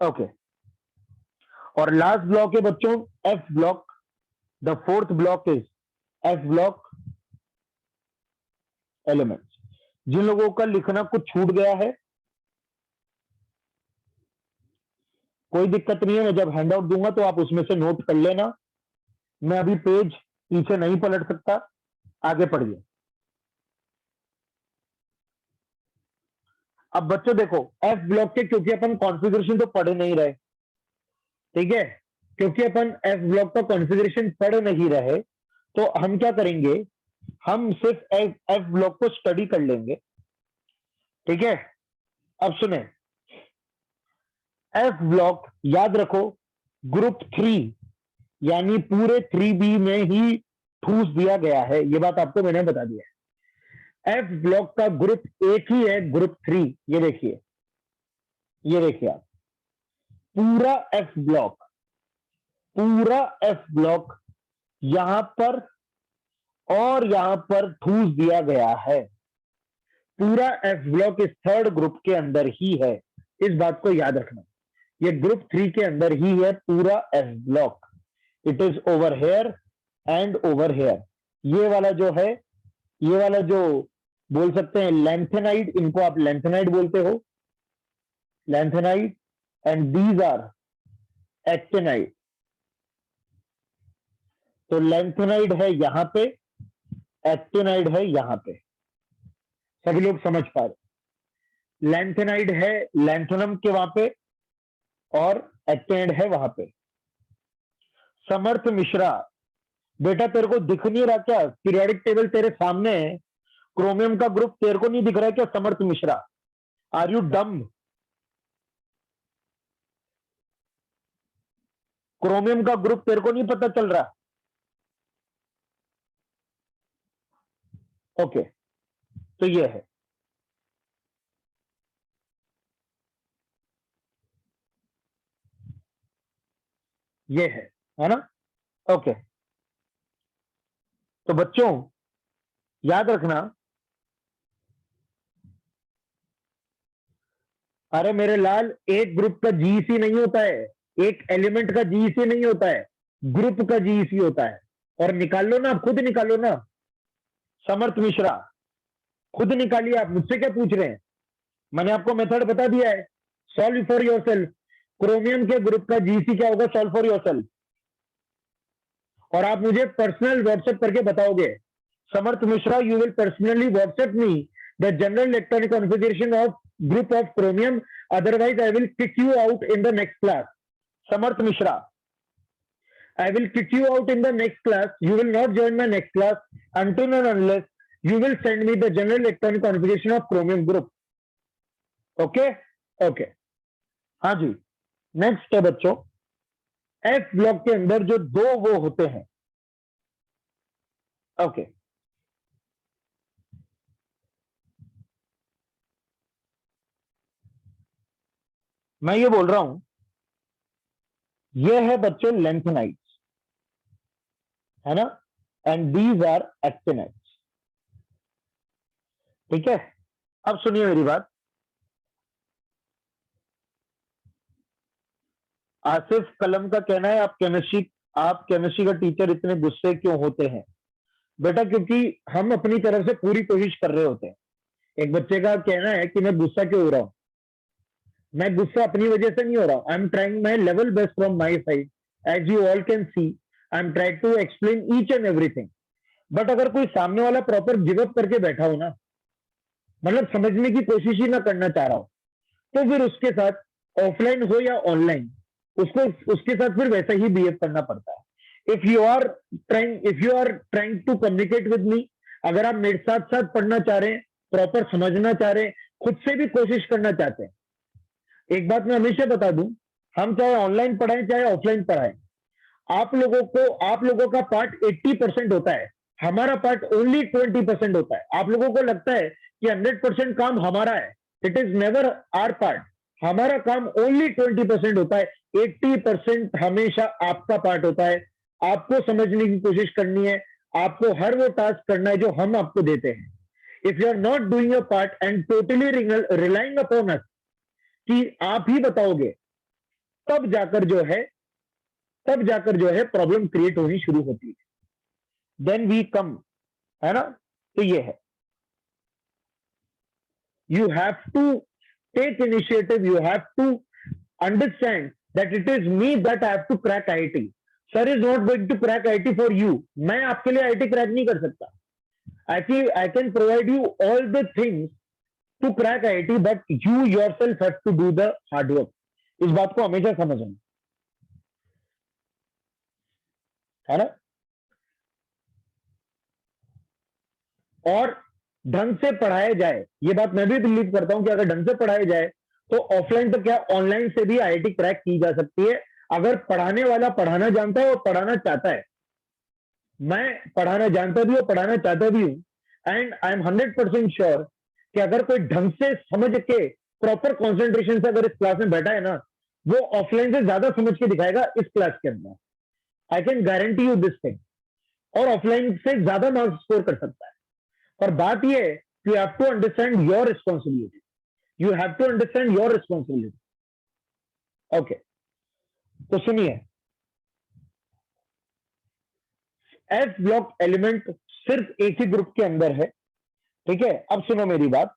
ओके। और लास्ट ब्लॉक है बच्चों F block. The fourth block is F block elements. जिन लोगों का लिखना कुछ छूट गया है, कोई दिक्कत नहीं है, मैं जब हैंड आउट दूंगा तो आप उसमें से नोट कर लेना। मैं अभी पेज पीछे नहीं पलट सकता, आगे पढ़िए। अब बच्चों देखो एफ ब्लॉक के, क्योंकि अपन कॉन्फ़िगरेशन तो पढ़ नहीं रहे, ठीक है? क्योंकि अपन एफ ब्लॉक का कॉन्फ़िगरेशन पढ़ नहीं रहे, तो हम क्या करेंगे, हम सिर्फ एफ ब्लॉक को स्टडी कर लेंगे, ठीक है? अब सुने, एफ ब्लॉक याद रखो ग्रुप 3 यानी पूरे 3B में ही ठूस दिया गया है, ये बात आपको मैंने बता दिया है। एफ ब्लॉक का ग्रुप एक ही है, ग्रुप 3। ये देखिए, ये देखिए आप, पूरा एफ ब्लॉक, पूरा एफ ब्लॉक यहां पर और यहां पर ठूस दिया गया है। पूरा एफ ब्लॉक इस थर्ड ग्रुप के अंदर ही है, इस बात को याद रखना। ये ग्रुप 3 के अंदर ही है पूरा F block. It is over here and over here. ये वाला जो है, ये वाला जो बोल सकते हैं लैंथेनाइड, इनको आप लैंथेनाइड बोलते हो, lanthanide, and these are actinide. तो लैंथेनाइड है यहां पे, एक्टेनाइड है यहां पे। सभी लोग समझ पा रहे? लैंथेनाइड है लैंथोनम के वहां पे, और एक्टेनाइड है वहां पे। समर्थ मिश्रा, बेटा तेरे को दिख नहीं रहा क्या? पीरियोडिक टेबल तेरे सामने है, क्रोमियम का ग्रुप तेरे को नहीं दिख रहा है क्या समर्थ मिश्रा? आर यू डम? क्रोमियम का ग्रुप तेरे को नहीं पता चल रहा? ओके, तो ये है, ये है ना? ओके। तो बच्चों याद रखना, अरे मेरे लाल, एक ग्रुप का जीईसी नहीं होता है, एक एलिमेंट का जीईसी नहीं होता है, ग्रुप का जीईसी होता है। और निकाल लो ना, खुद निकालो ना समर्थ मिश्रा, खुद निकालिए। आप मुझसे क्या पूछ रहे हैं? मैंने आपको मेथड बता दिया है, सॉल्व फॉर योरसेल्फ। क्रोमियम के ग्रुप का जीईसी क्या होगा, सॉल्व फॉर योरसेल्फ। और आप मुझे पर्सनल व्हाट्सएप करके बताओगे। Samarth Mishra, you will personally WhatsApp me the general electronic configuration of group of chromium, otherwise I will kick you out in the next class. Samarth Mishra, I will kick you out in the next class. You will not join my next class until and unless you will send me the general electronic configuration of chromium group. Okay? Okay. हाँ जी, next है बच्चों, F block के अंदर जो दो वो होते हैं। ओके, मैं ये बोल रहा हूं, ये है बच्चों लेंथेनाइड्स, है ना, एंड दीज आर एक्टिनाइड्स। ठीक है, अब सुनिए मेरी बात। आसिफ कलम का कहना है आप केमिस्ट्री का टीचर इतने गुस्से क्यों होते हैं? बेटा क्योंकि हम अपनी तरफ से पूरी कोशिश कर रहे होते हैं। एक बच्चे का कहना है कि मैं गुस्सा क्यों हो रहा हूं, मैं गुस्सा अपनी वजह से नहीं हो रहा हूं, I am trying my level best from my side, as you all can see, I am trying to explain each and everything. But अगर कोई सामने वाला प्रॉपर गिव अप करके बैठा हो ना, मतलब समझने की कोशिश ही ना करना चाह रहा हो, तो फिर उसके साथ ऑफलाइन हो या ऑनलाइन, उसको उसके साथ फिर वैसा ही बिहेव करना पड़ता है। If you are trying to communicate with me, अगर आप मेरे साथ साथ पढ़ना चाह रहे हैं, प्रॉपर समझना चाह रहे हैं, खुद से भी कोशिश करना चाहते हैं, एक बात मैं हमेशा बता दूं, हम चाहे ऑनलाइन पढ़ाएं चाहे ऑफलाइन पढ़ाएं, आप लोगों का पार्ट 80% होता है, हमारा पार्ट ओनली 20% होता है। आप लोगों को लगता है कि 100% काम हमारा है, it is never our part. हमारा काम ओनली 20% होता है, 80% हमेशा आपका पार्ट होता है। आपको समझने की कोशिश करनी है, आपको हर वो टास्क करना है जो हम आपको देते हैं। If you are not doing your part and totally relying upon us कि आप ही बताओगे, तब जाकर जो है प्रॉब्लम क्रिएट होनी शुरू होती है। देन वी कम, है ना। तो ये है, you have to take initiative, you have to understand that it is me that I have to crack IIT. Sir is not going to crack IIT for you, मैं आपके लिए IIT crack नहीं कर सकता। I can provide you all the things to crack IIT, but you yourself have to do the hard work. इस बात को हमेशा समझना, है ना। और ढंग से पढ़ाया जाए, ये बात मैं भी बिलीव करता हूं कि अगर ढंग से पढ़ाया जाए तो ऑफलाइन तो क्या ऑनलाइन से भी आईआईटी क्रैक की जा सकती है, अगर पढ़ाने वाला पढ़ाना जानता है और पढ़ाना चाहता है। मैं पढ़ाना जानता भी हूं, पढ़ाना चाहता भी हूं, एंड आई एम 100% श्योर कि अगर कोई ढंग से समझ के प्रॉपर कॉन्सेंट्रेशन से अगर इस क्लास में बैठा है ना, वो ऑफलाइन से ज्यादा समझ के दिखाएगा इस क्लास के अंदर। I can guarantee you this thing. और ऑफलाइन से ज्यादा मार्क्स स्कोर कर सकता है। पर बात यह है, you have to understand your responsibility, you have to understand your responsibility. Okay, तो सुनिए, एफ ब्लॉक एलिमेंट सिर्फ एक ही ग्रुप के अंदर है। ठीक है, अब सुनो मेरी बात।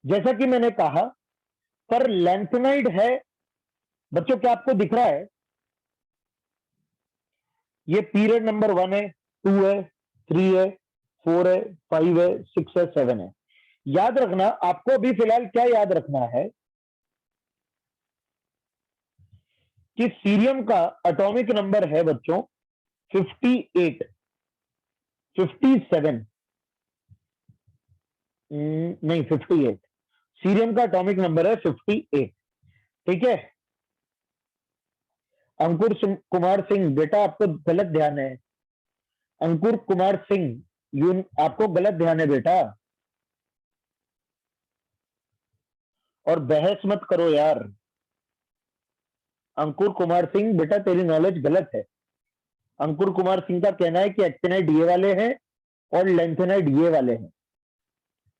जैसा कि मैंने कहा, पर लैंथेनाइड है बच्चों, क्या आपको दिख रहा है? ये पीरियड नंबर 1 है, 2 है, 3 है, 4 है, 5 है, 6 है, 7 है। याद रखना, आपको अभी फिलहाल क्या याद रखना है कि सीरियम का एटॉमिक नंबर है बच्चों 58, 57, नहीं 58। सीरियम का एटॉमिक नंबर है 58। ठीक है, कुमार सिंह बेटा, आपको गलत ध्यान है। अंकुर कुमार सिंह, आपको गलत ध्यान है बेटा, और बहस मत करो यार। अंकुर कुमार सिंह बेटा, तेरी नॉलेज गलत है। अंकुर कुमार सिंह का कहना है कि एक्टिनाइड ये वाले हैं और लेंथेनाइड ये वाले हैं,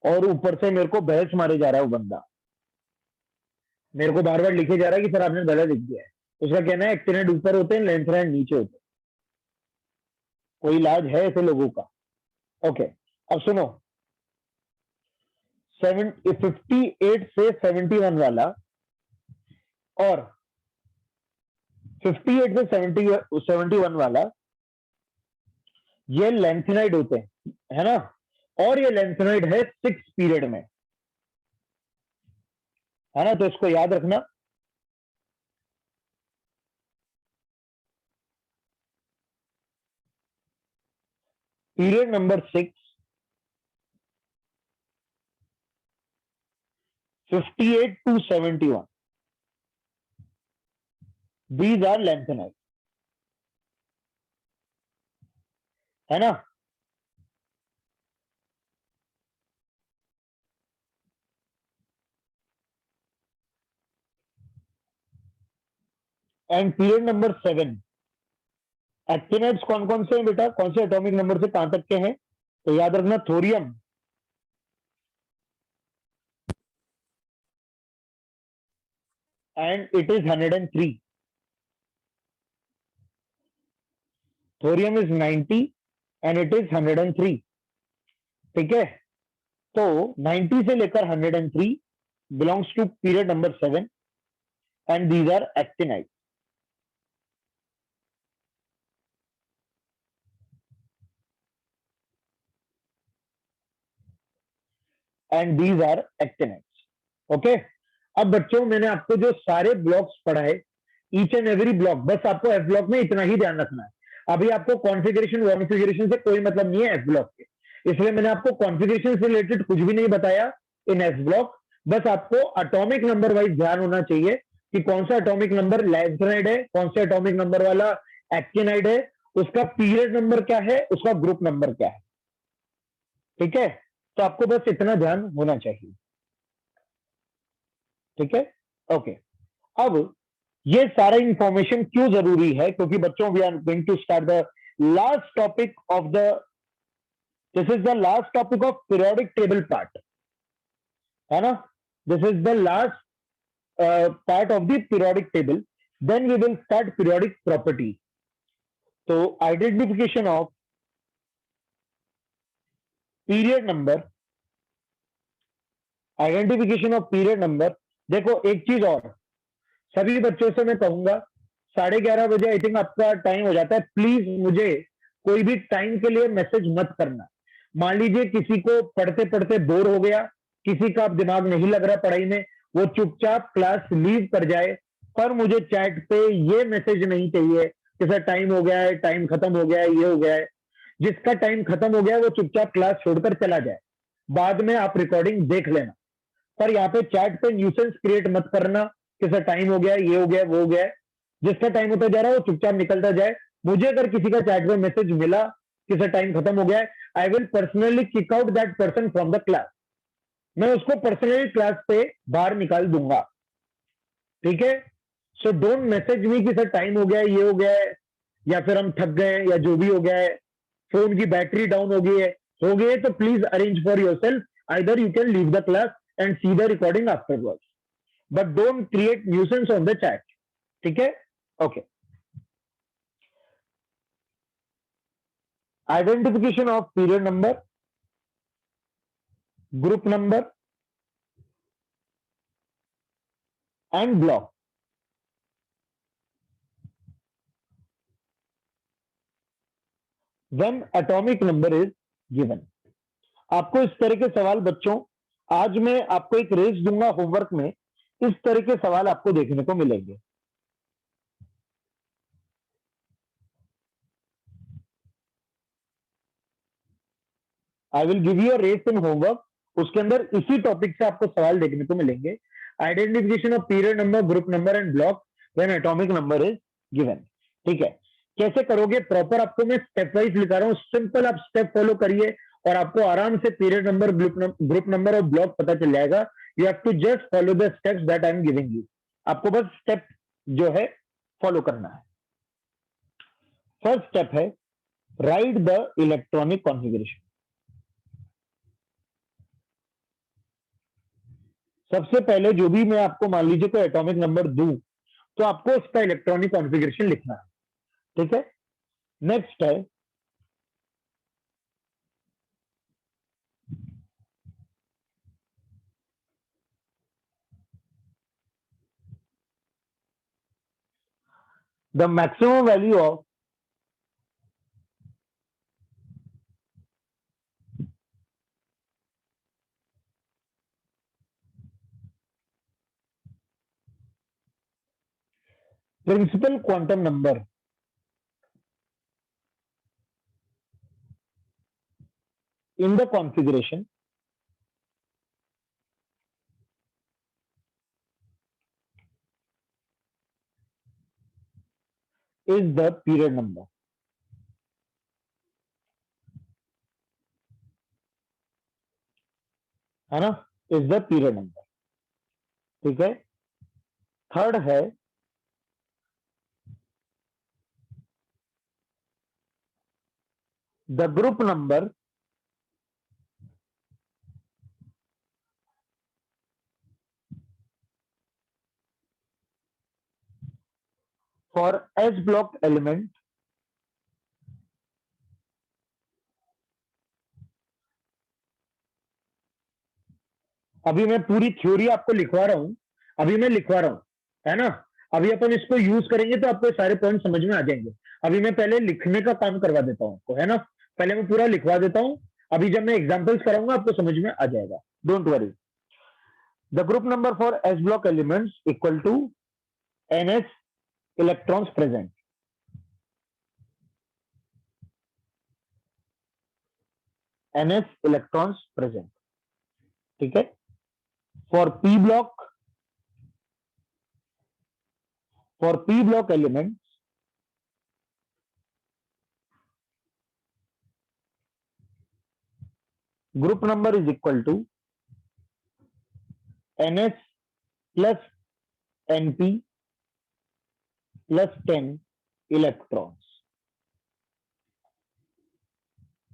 और ऊपर से मेरे को बहस मारे जा रहा है वो बंदा, मेरे को बार बार लिखे जा रहा है कि सर आपने गलत लिख दिया है। उसका कहना है एक्टिनाइड ऊपर होते हैं, लेंथेनाइड नीचे होते हैं। कोई इलाज है ऐसे लोगों का? ओके, अब सुनो, 58 से 71 वाला और 58 से 71 वाला, ये लेंथेनाइड होते हैं, है ना। और ये लेंथेनाइड है 6 पीरियड में, है ना, तो इसको याद रखना। Period number 6 58 to 71. These are lengtheners, है ना? एंड पीरियड नंबर 7, एक्टिनाइड्स कौन कौन से हैं बेटा, कौन से एटॉमिक नंबर से कहां तक के हैं? तो याद रखना, thorium and it is 103, thorium is 90 and it is 103, ठीक है? तो 90 से लेकर 103 belongs to period number 7 and these are actinide. And these are actinides. Okay, अब बच्चों मैंने आपको जो सारे ब्लॉक्स पढ़ाए, ईच एंड एवरी ब्लॉक, बस आपको एफ ब्लॉक में इतना ही ध्यान रखना है. अभी आपको कॉन्फ़िगरेशन कॉन्फ़िगरेशन से कोई मतलब नहीं है एफ ब्लॉक के, इसलिए मैंने आपको कॉन्फ़िगरेशन से रिलेटेड कुछ भी नहीं बताया इन एफ ब्लॉक. बस आपको एटॉमिक नंबर वाइज ध्यान होना चाहिए कि कौन सा एटॉमिक नंबर लैंथेनाइड है, कौन सा एटॉमिक नंबर वाला एक्टिनाइड है, उसका पीरियड नंबर क्या है, उसका ग्रुप नंबर क्या है. ठीक है, तो आपको बस इतना ध्यान होना चाहिए. ठीक है, ओके. अब ये सारा इंफॉर्मेशन क्यों जरूरी है? क्योंकि बच्चों we are going to start the last topic of the, this is the last topic of periodic table part, है ना? This is the last part of the periodic table. Then we will start periodic property. तो identification of period number, identification of period number. देखो एक चीज और, सभी बच्चों से मैं कहूंगा, 11:30 बजे आई थिंक आपका टाइम हो जाता है. प्लीज मुझे कोई भी टाइम के लिए मैसेज मत करना. मान लीजिए किसी को पढ़ते पढ़ते बोर हो गया, किसी का दिमाग नहीं लग रहा पढ़ाई में, वो चुपचाप क्लास लीव कर जाए, पर मुझे चैट पे ये मैसेज नहीं चाहिए कि सर टाइम हो गया है, टाइम खत्म हो गया है, ये हो गया है. जिसका टाइम खत्म हो गया है वो चुपचाप क्लास छोड़कर चला जाए, बाद में आप रिकॉर्डिंग देख लेना. पर यहाँ पे चैट पे न्यूसेंस क्रिएट मत करना कि सर टाइम हो गया, ये हो गया, वो हो गया. जिसका टाइम होता जा रहा है वो चुपचाप निकलता जाए. मुझे अगर किसी का चैट पे मैसेज मिला कि सर टाइम खत्म हो गया है, I will personally kick out that person from the class. मैं उसको पर्सनली क्लास पे बाहर निकाल दूंगा. ठीक है, सो डोंट मैसेज मी कि सर टाइम हो गया है, ये हो गया है, या फिर हम थक गए या जो भी हो गया है, फोन की बैटरी डाउन हो गई है, तो please arrange for your self. Either you can leave the class and see the recording afterwards, but don't create nuisance on the chat. ठीक है, okay. Identification of period number, group number and block. When atomic number is given. आपको इस तरह के सवाल बच्चों, आज मैं आपको एक रेस दूंगा होमवर्क में, इस तरह के सवाल आपको देखने को मिलेंगे. I will give you a race in homework, उसके अंदर इसी टॉपिक से आपको सवाल देखने को मिलेंगे. Identification of period number, group number and block when atomic number is given. ठीक है, कैसे करोगे प्रॉपर आपको मैं स्टेप वाइज लिखा रहा हूं, सिंपल आप स्टेप फॉलो करिए और आपको आराम से पीरियड नंबर, ग्रुप नंबर और ब्लॉक पता चल जाएगा. You have to just follow the steps that I am giving you. आपको बस स्टेप जो है फॉलो करना है. फर्स्ट स्टेप है राइट द इलेक्ट्रॉनिक कॉन्फ़िगरेशन. सबसे पहले जो भी मैं आपको मान लीजिए कोई एटॉमिक नंबर दूं, तो आपको उसका इलेक्ट्रॉनिक कॉन्फ़िगरेशन लिखना है. ठीक है, नेक्स्ट है the maximum value of principal quantum number in the configuration is the period number, है ना, इज द पीरियड नंबर। ठीक है। थर्ड है the group number for S block element अभी मैं पूरी थ्योरी आपको लिखवा रहा हूं, अभी मैं लिखवा रहा हूं, है ना। अभी अपन इसको यूज करेंगे तो आपको सारे पॉइंट समझ में आ जाएंगे। अभी मैं पहले लिखने का काम करवा देता हूं आपको, है ना। पहले मैं पूरा लिखवा देता हूं, अभी जब मैं एग्जांपल्स कराऊंगा आपको समझ में आ जाएगा, don't worry. The group number for S block elements equal to NS electrons present, NS electrons present. ठीक है। For P block, for P block elements group number is equal to ns plus np plus 10 electrons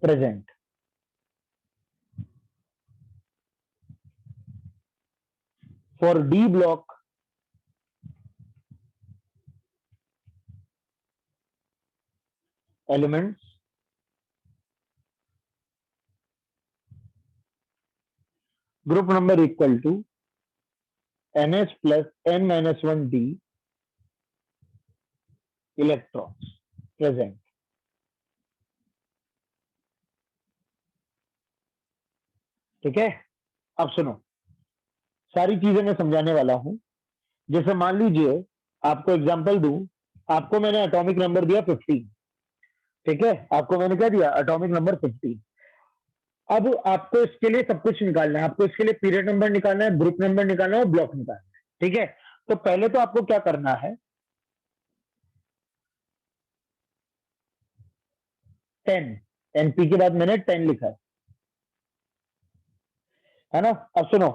present. For D block, elements group number equal to ns plus n minus 1 d electrons present. ठीक है। अब सुनो, सारी चीजें मैं समझाने वाला हूं। जैसे मान लीजिए आपको एग्जांपल दूं, आपको मैंने एटॉमिक नंबर दिया 15, ठीक है, आपको मैंने क्या दिया, एटॉमिक नंबर 15। अब आपको इसके लिए सब कुछ निकालना है, आपको इसके लिए पीरियड नंबर निकालना है, ग्रुप नंबर निकालना है और ब्लॉक निकालना है। ठीक है। तो पहले तो आपको क्या करना है, 10, एनपी के बाद मैंने 10 लिखा है ना। अब सुनो,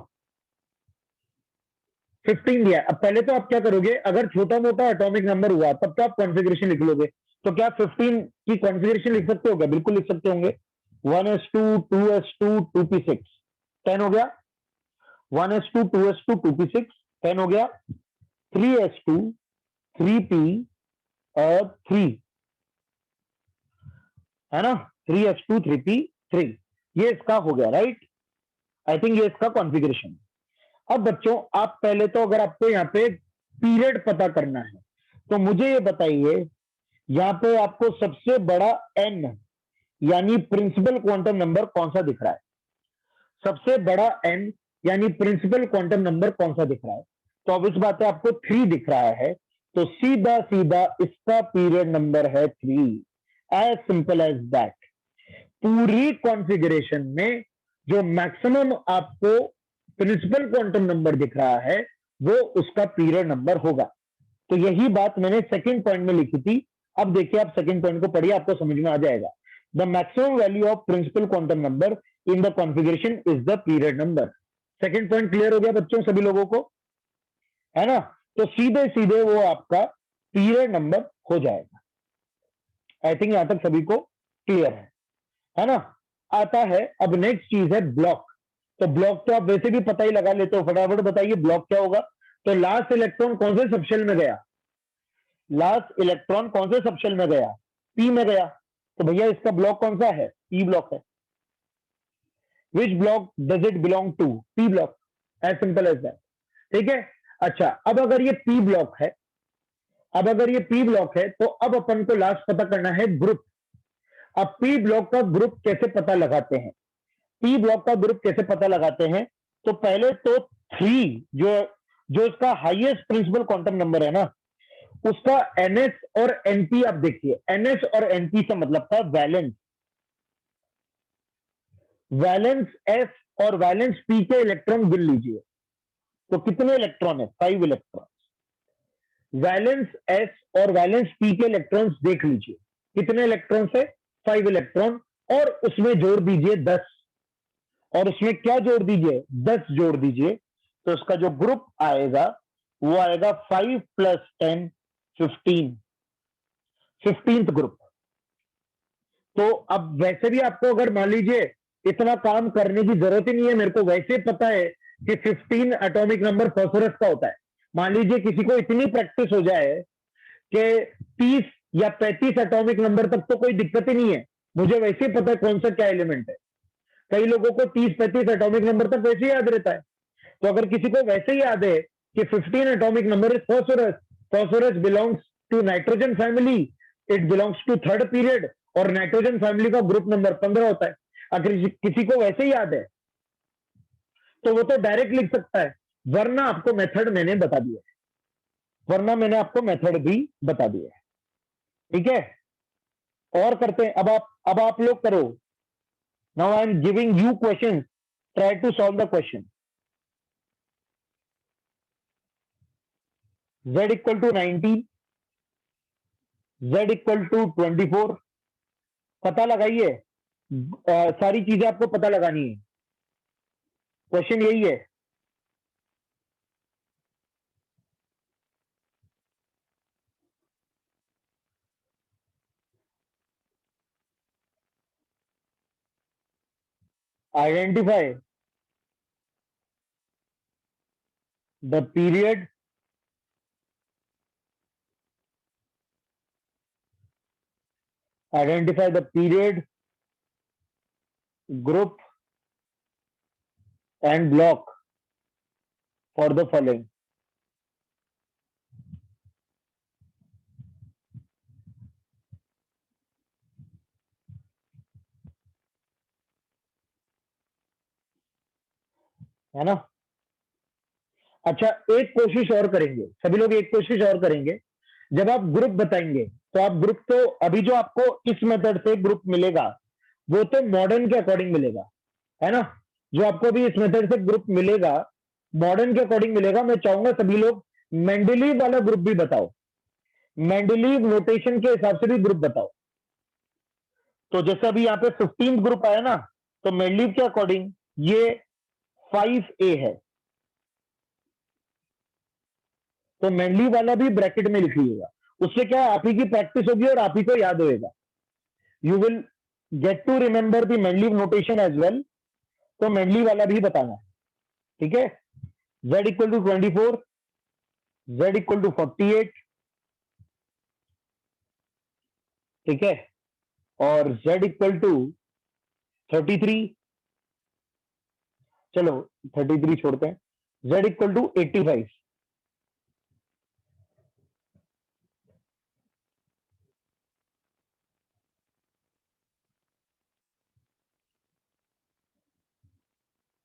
15 दिया। अब पहले तो आप क्या करोगे, अगर छोटा मोटा एटॉमिक नंबर हुआ तब तो आप कॉन्फ़िगरेशन लिख लोगे। तो क्या 15 की कॉन्फ़िगरेशन लिख सकते हो क्या? बिल्कुल लिख सकते होंगे। 1s2 2s2 2p6 10 हो गया। 1s2 2s2 2p6 10 हो गया। 3s2 3p और 3, है ना, 3s2 3p 3, ये इसका हो गया, राइट। आई थिंक ये इसका कॉन्फ़िगरेशन। अब बच्चों आप पहले तो अगर आपको यहाँ पे पीरियड पता करना है तो मुझे ये बताइए, यहाँ पे आपको सबसे बड़ा एन यानी प्रिंसिपल क्वांटम नंबर कौन सा दिख रहा है? सबसे बड़ा एन यानी प्रिंसिपल क्वांटम नंबर कौन सा दिख रहा है? तो अब इस बात है आपको 3 दिख रहा है, तो सीधा सीधा इसका पीरियड नंबर है 3, एज सिंपल एज दैट। पूरी कॉन्फ़िगरेशन में जो मैक्सिमम आपको प्रिंसिपल क्वांटम नंबर दिख रहा है वो उसका पीरियड नंबर होगा। तो यही बात मैंने सेकंड पॉइंट में लिखी थी। अब देखिए आप सेकंड पॉइंट को पढ़िए, आपको समझ में आ जाएगा। The maximum value of principal quantum number in the configuration is the period number. Second point clear हो गया बच्चों सभी लोगों को, है ना। तो सीधे सीधे वो आपका पीरियड नंबर हो जाएगा। आई थिंक यहां तक सभी को क्लियर है ना। आता है अब नेक्स्ट चीज है ब्लॉक। तो ब्लॉक तो आप वैसे भी पता ही लगा लेते हो, फटाफट बताइए ब्लॉक क्या होगा। तो लास्ट इलेक्ट्रॉन कौन से सबशेल में गया? लास्ट इलेक्ट्रॉन कौन से सबशेल में गया? पी में गया। तो भैया इसका ब्लॉक कौन सा है? पी ब्लॉक है। Which block does it belong to? P block, as simple as that. ठीक है। अच्छा, अब अगर ये पी ब्लॉक है, अब अगर ये पी ब्लॉक है तो अब अपन को लास्ट पता करना है ग्रुप। अब पी ब्लॉक का ग्रुप कैसे पता लगाते हैं? पी ब्लॉक का ग्रुप कैसे पता लगाते हैं? तो पहले तो 3 जो जो इसका हाईएस्ट प्रिंसिपल क्वांटम नंबर है ना, उसका एनएस और एनपी आप देखिए। एनएस और एनपी से मतलब था वैलेंस, वैलेंस एस और वैलेंस पी के इलेक्ट्रॉन गिन लीजिए। तो कितने इलेक्ट्रॉन है? 5 इलेक्ट्रॉन। वैलेंस एस और वैलेंस पी के इलेक्ट्रॉन्स देख लीजिए, कितने इलेक्ट्रॉन्स है, 5 इलेक्ट्रॉन, और उसमें जोड़ दीजिए 10, और उसमें क्या जोड़ दीजिए, 10 जोड़ दीजिए, तो उसका जो ग्रुप आएगा वो आएगा 5 + 10 15, 15th ग्रुप। तो अब वैसे भी आपको अगर मान लीजिए इतना काम करने की जरूरत ही नहीं है, मेरे को वैसे पता है कि 15 एटॉमिक नंबर फास्फोरस का होता है। मान लीजिए किसी को इतनी प्रैक्टिस हो जाए कि 30 या 35 एटॉमिक नंबर तक तो कोई दिक्कत ही नहीं है, मुझे वैसे ही पता है कौन सा क्या एलिमेंट है। कई लोगों को 30-35 एटॉमिक नंबर तक वैसे ही याद रहता है। तो अगर किसी को वैसे ही याद है कि 15 atomic number is phosphorus, phosphorus belongs to nitrogen family, it belongs to third period, और नाइट्रोजन फैमिली का ग्रुप नंबर 15 होता है, अगर किसी को वैसे ही याद है तो वो तो डायरेक्ट लिख सकता है, वरना आपको मेथड मैंने बता दिया है, वरना मैंने आपको मेथड भी बता दिया है। ठीक है, और करते हैं। अब आप लोग करो। Now I am giving you question, try to solve the question. z equal to 19, z equal to 24, पता लगाइए। सारी चीजें आपको पता लगानी है, क्वेश्चन यही है। Identify the period identify the period, group and block for the following. है ना? अच्छा, एक कोशिश और करेंगे सभी लोग, एक कोशिश और करेंगे। जब आप ग्रुप बताएंगे तो आप ग्रुप, तो अभी जो आपको इस मेथड से ग्रुप मिलेगा वो तो मॉडर्न के अकॉर्डिंग मिलेगा, है ना? जो आपको भी इस मेथड से ग्रुप मिलेगा मॉडर्न के अकॉर्डिंग मिलेगा। मैं चाहूंगा सभी लोग मेंडलीव वाला ग्रुप भी बताओ, मेंडलीव नोटेशन के हिसाब से भी ग्रुप बताओ। तो जैसे अभी यहाँ पे 15th ग्रुप आया ना, तो मेंडलीव के अकॉर्डिंग ये 5A है, तो मेंडलीव वाला भी ब्रैकेट में लिख लीजिएगा। उससे क्या है, आप ही की प्रैक्टिस होगी और आप ही को याद होएगा। You will get to remember the Mendeleev notation as well. तो मेंडलीव वाला भी बताना है, ठीक है? z equal to 24, z equal to 48, ठीक है, और z इक्वल टू 33, चलो 33 छोड़ते हैं, z equal to 85,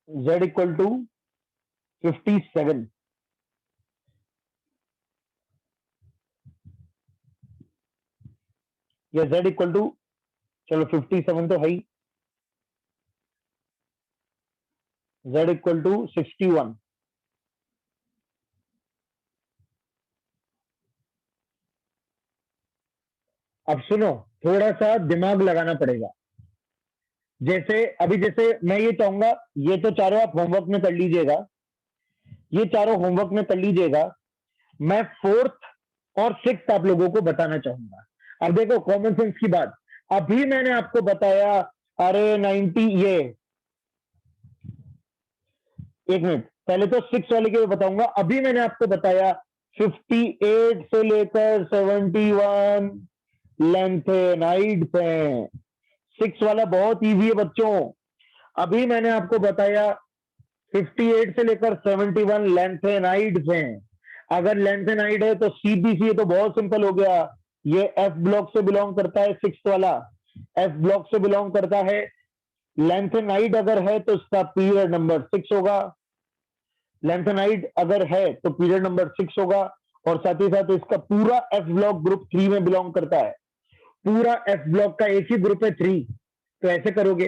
z equal to 57, या z इक्वल टू, चलो 57 तो है ही, z इक्वल टू 61। अब सुनो, थोड़ा सा दिमाग लगाना पड़ेगा। जैसे अभी, जैसे मैं ये चाहूंगा, ये तो चारों आप होमवर्क में कर लीजिएगा, ये चारों होमवर्क में कर लीजिएगा। मैं 4th और 6th आप लोगों को बताना चाहूंगा। अब देखो कॉमन सेंस की बात, अभी मैंने आपको बताया, अरे 90, ये एक मिनट पहले तो 6 वाले के बताऊंगा। अभी मैंने आपको बताया 58 से लेकर 71 लेंथेनाइड्स हैं। 6 वाला बहुत इजी है बच्चों। अभी मैंने आपको बताया 58 से लेकर 71 लेंथेनाइड्स हैं। अगर लेंथेनाइड है तो सीबीसी है, तो बहुत सिंपल हो गया, ये एफ ब्लॉक से बिलोंग करता है। 6 वाला एफ ब्लॉक से बिलोंग करता है। लेंथेनाइड अगर है तो इसका पीरियड नंबर 6 होगा, लेंथेनाइड अगर है तो पीरियड नंबर 6 होगा, और साथ ही साथ इसका पूरा एफ ब्लॉक ग्रुप 3 में बिलोंग करता है। पूरा एफ ब्लॉक का एक ही ग्रुप है 3। तो ऐसे करोगे।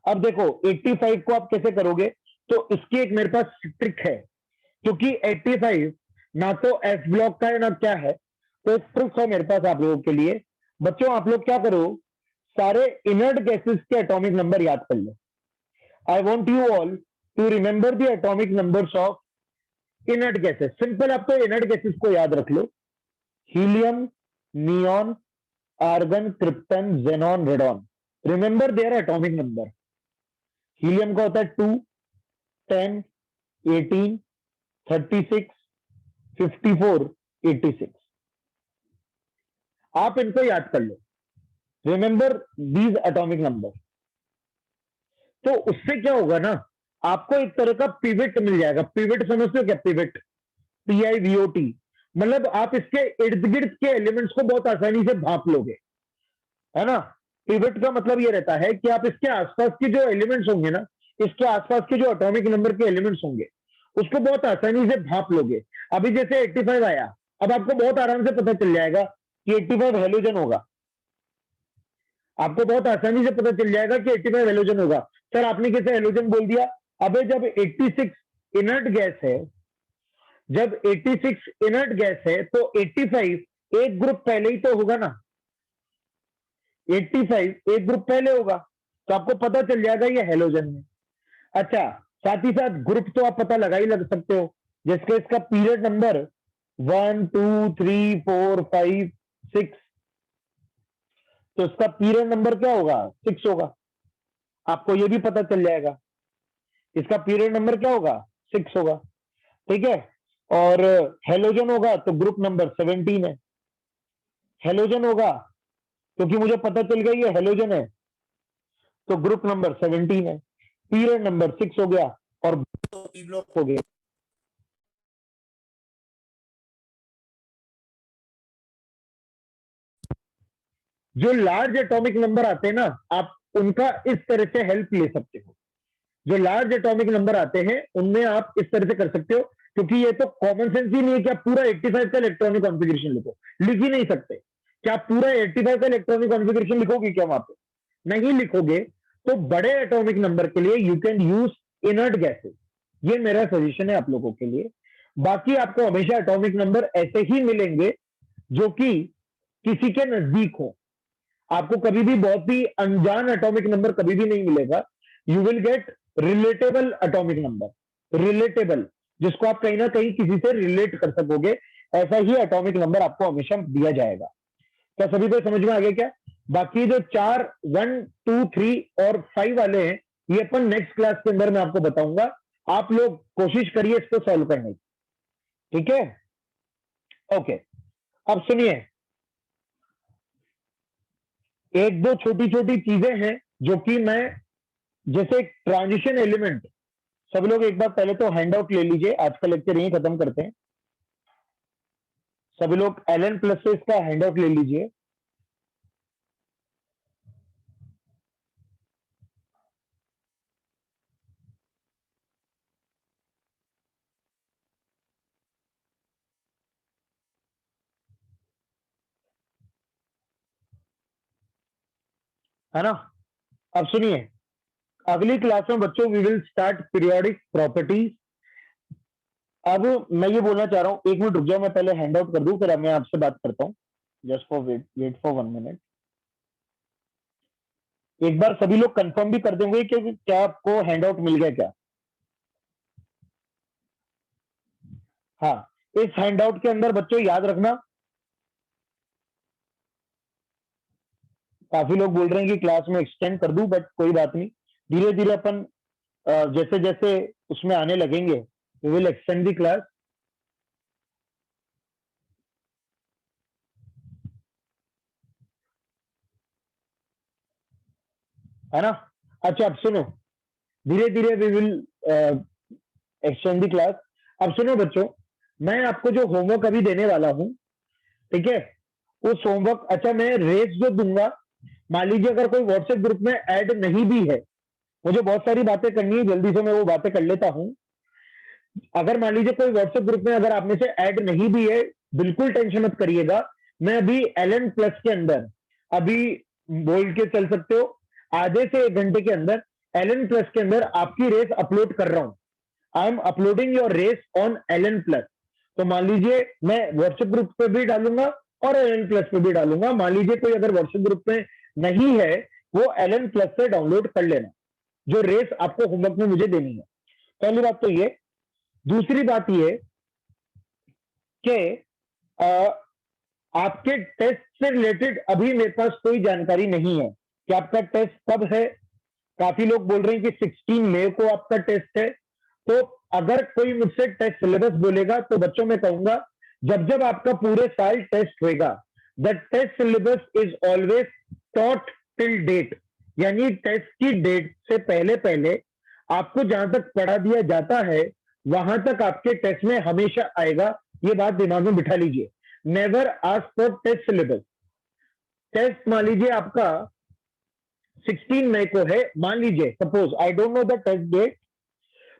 अब देखो 85 को आप कैसे करोगे, तो इसकी एक मेरे पास ट्रिक है, क्योंकि 85 ना तो एस ब्लॉक का है ना क्या है। तो एक ट्रिक है मेरे पास आप लोगों के लिए। बच्चों आप लोग क्या करो, सारे इनर्ट गैसेस के एटॉमिक नंबर याद कर लो। I want you all to remember the atomic numbers of inert gases. Simple आप तो इनर्ट गैसेस को याद रख लो, helium, neon, argon, krypton, xenon, radon. Remember their atomic number. Helium का होता है 2, 10, 18, 36, 54, 86। आप इनको याद कर लो, रिमेंबर दीज एटॉमिक नंबर। तो उससे क्या होगा ना, आपको एक तरह का पिवट मिल जाएगा। पिवट समझते हो क्या? पिवट, PIVOT, मतलब आप इसके इर्द गिर्द के एलिमेंट्स को बहुत आसानी से भाप लोगे, है ना। पिवट का मतलब ये रहता है कि आप इसके आसपास के जो एलिमेंट्स होंगे ना, इसके आसपास के जो एटॉमिक नंबर के एलिमेंट्स होंगे, उसको बहुत आसानी से भाप लोगे। अभी जैसे 85 आया, अब आपको बहुत आराम से पता चल जाएगा कि 85 हेलोजन होगा। आपको बहुत आसानी से पता चल जाएगा कि 85 हेलोजन होगा। सर आपने कैसे हेलोजन बोल दिया? अबे जब 86 इनर्ट गैस है, जब 86 इनर्ट गैस है तो 85 एक ग्रुप पहले ही तो होगा ना। 85 एक ग्रुप पहले होगा, तो आपको पता चल जाएगा ये हेलोजन है। अच्छा, साथ ही साथ ग्रुप तो आप पता लगा ही लग सकते हो, जिसके इसका पीरियड नंबर 1 2 3 4 5 6, तो इसका पीरियड नंबर क्या होगा? 6 होगा। आपको ये भी पता चल जाएगा, इसका पीरियड नंबर क्या होगा? 6 होगा। ठीक है। और हेलोजन होगा तो ग्रुप नंबर 17 है। हेलोजन होगा क्योंकि मुझे पता चल गया ये हेलोजन है, तो ग्रुप नंबर 17 है, पीरियड नंबर 6 हो गया, और पी ब्लॉक हो गया। जो लार्ज एटॉमिक नंबर आते हैं ना, आप उनका इस तरह से हेल्प ले सकते हो। जो लार्ज एटॉमिक नंबर आते हैं उनमें आप इस तरह से कर सकते हो, क्योंकि ये तो कॉमन सेंस ही नहीं है कि आप पूरा 85 का इलेक्ट्रॉनिक कॉन्फ़िगरेशन लिखो। लिख ही नहीं सकते। क्या आप पूरा 85 का इलेक्ट्रॉनिक कॉन्फ़िगरेशन लिखोगे क्या वहां पे? नहीं लिखोगे। तो बड़े एटॉमिक नंबर के लिए you can use inert gases. ये मेरा सजेशन है आप लोगों के लिए। बाकी आपको हमेशा एटॉमिक नंबर ऐसे ही मिलेंगे जो कि किसी के नजदीक हो। आपको कभी भी बहुत ही अनजान एटॉमिक नंबर कभी भी नहीं मिलेगा। You will gate relatable atomic number. Relatable, जिसको आप कहीं ना कहीं किसी से रिलेट कर सकोगे, ऐसा ही एटॉमिक नंबर आपको हमेशा दिया जाएगा। क्या सभी को समझ में आ गया क्या? बाकी जो 4, 1, 2, 3 और 5 वाले हैं, ये अपन नेक्स्ट क्लास के अंदर मैं आपको बताऊंगा। आप लोग कोशिश करिए इसको सॉल्व करने की। ठीक है, ओके। अब सुनिए, एक दो छोटी छोटी चीजें हैं जो कि मैं, जैसे ट्रांजिशन एलिमेंट, सब लोग एक बार पहले तो हैंड आउट ले लीजिए, आज का लेक्चर यहीं खत्म करते हैं। सभी लोग Ln प्लस से इसका हैंड आउट ले लीजिए। है ना। अब सुनिए, अगली क्लास में बच्चों we will start periodic properties. अब मैं ये बोलना चाह रहा हूँ, एक मिनट रुक जाओ, मैं पहले हैंड आउट कर दूं, फिर मैं आपसे बात करता हूँ। Just for wait, wait for 1 minute. एक बार सभी लोग कंफर्म भी कर देंगे कि क्या आपको हैंड आउट मिल गया क्या? हाँ, इस हैंड आउट के अंदर बच्चों याद रखना, काफी लोग बोल रहे हैं कि क्लास में एक्सटेंड कर दूं, बट कोई बात नहीं, धीरे धीरे अपन जैसे जैसे उसमें आने लगेंगे we will extend the class. है ना। अच्छा अब सुनो, धीरे धीरे we will extend the class. अब सुनो बच्चों, मैं आपको जो होमवर्क अभी देने वाला हूं, ठीक है, उस होमवर्क, अच्छा मैं रेस जो दूंगा, मान लीजिए अगर कोई व्हाट्सएप ग्रुप में ऐड नहीं भी है, मुझे बहुत सारी बातें करनी है, जल्दी से मैं वो बातें कर लेता हूं। अगर मान लीजिए कोई व्हाट्सएप ग्रुप में अगर आप में से ऐड नहीं भी है, बिल्कुल टेंशन मत करिएगा। मैं अभी Ln प्लस के अंदर अभी बोल के चल सकते हो, आधे से 1 घंटे के अंदर Ln प्लस के अंदर आपकी रेस अपलोड कर रहा हूं। I am uploading your race on Ln plus. तो मान लीजिए मैं व्हाट्सएप ग्रुप पे भी डालूंगा और एलएन प्लस पे भी डालूंगा। मान लीजिए कोई अगर व्हाट्सएप ग्रुप में नहीं है, वो एलएन प्लस से डाउनलोड कर लेना, जो रेस आपको होमवर्क में मुझे देनी है। पहली बात तो ये। दूसरी बात ये कि आपके टेस्ट से रिलेटेड अभी मेरे पास कोई जानकारी नहीं है कि आपका टेस्ट कब है। काफी लोग बोल रहे हैं कि 16 मई को आपका टेस्ट है। तो अगर कोई मुझसे टेस्ट सिलेबस बोलेगा तो बच्चों मैं कहूंगा, जब जब आपका पूरे साल टेस्ट होएगा, the test syllabus is always taught till date, यानी टेस्ट की डेट से पहले पहले आपको जहां तक पढ़ा दिया जाता है वहां तक आपके टेस्ट में हमेशा आएगा। ये बात दिमाग में बिठा लीजिए। Never ask for test syllabus. Test मान लीजिए आपका 16 मई को है, मान लीजिए, suppose, I don't know the test date,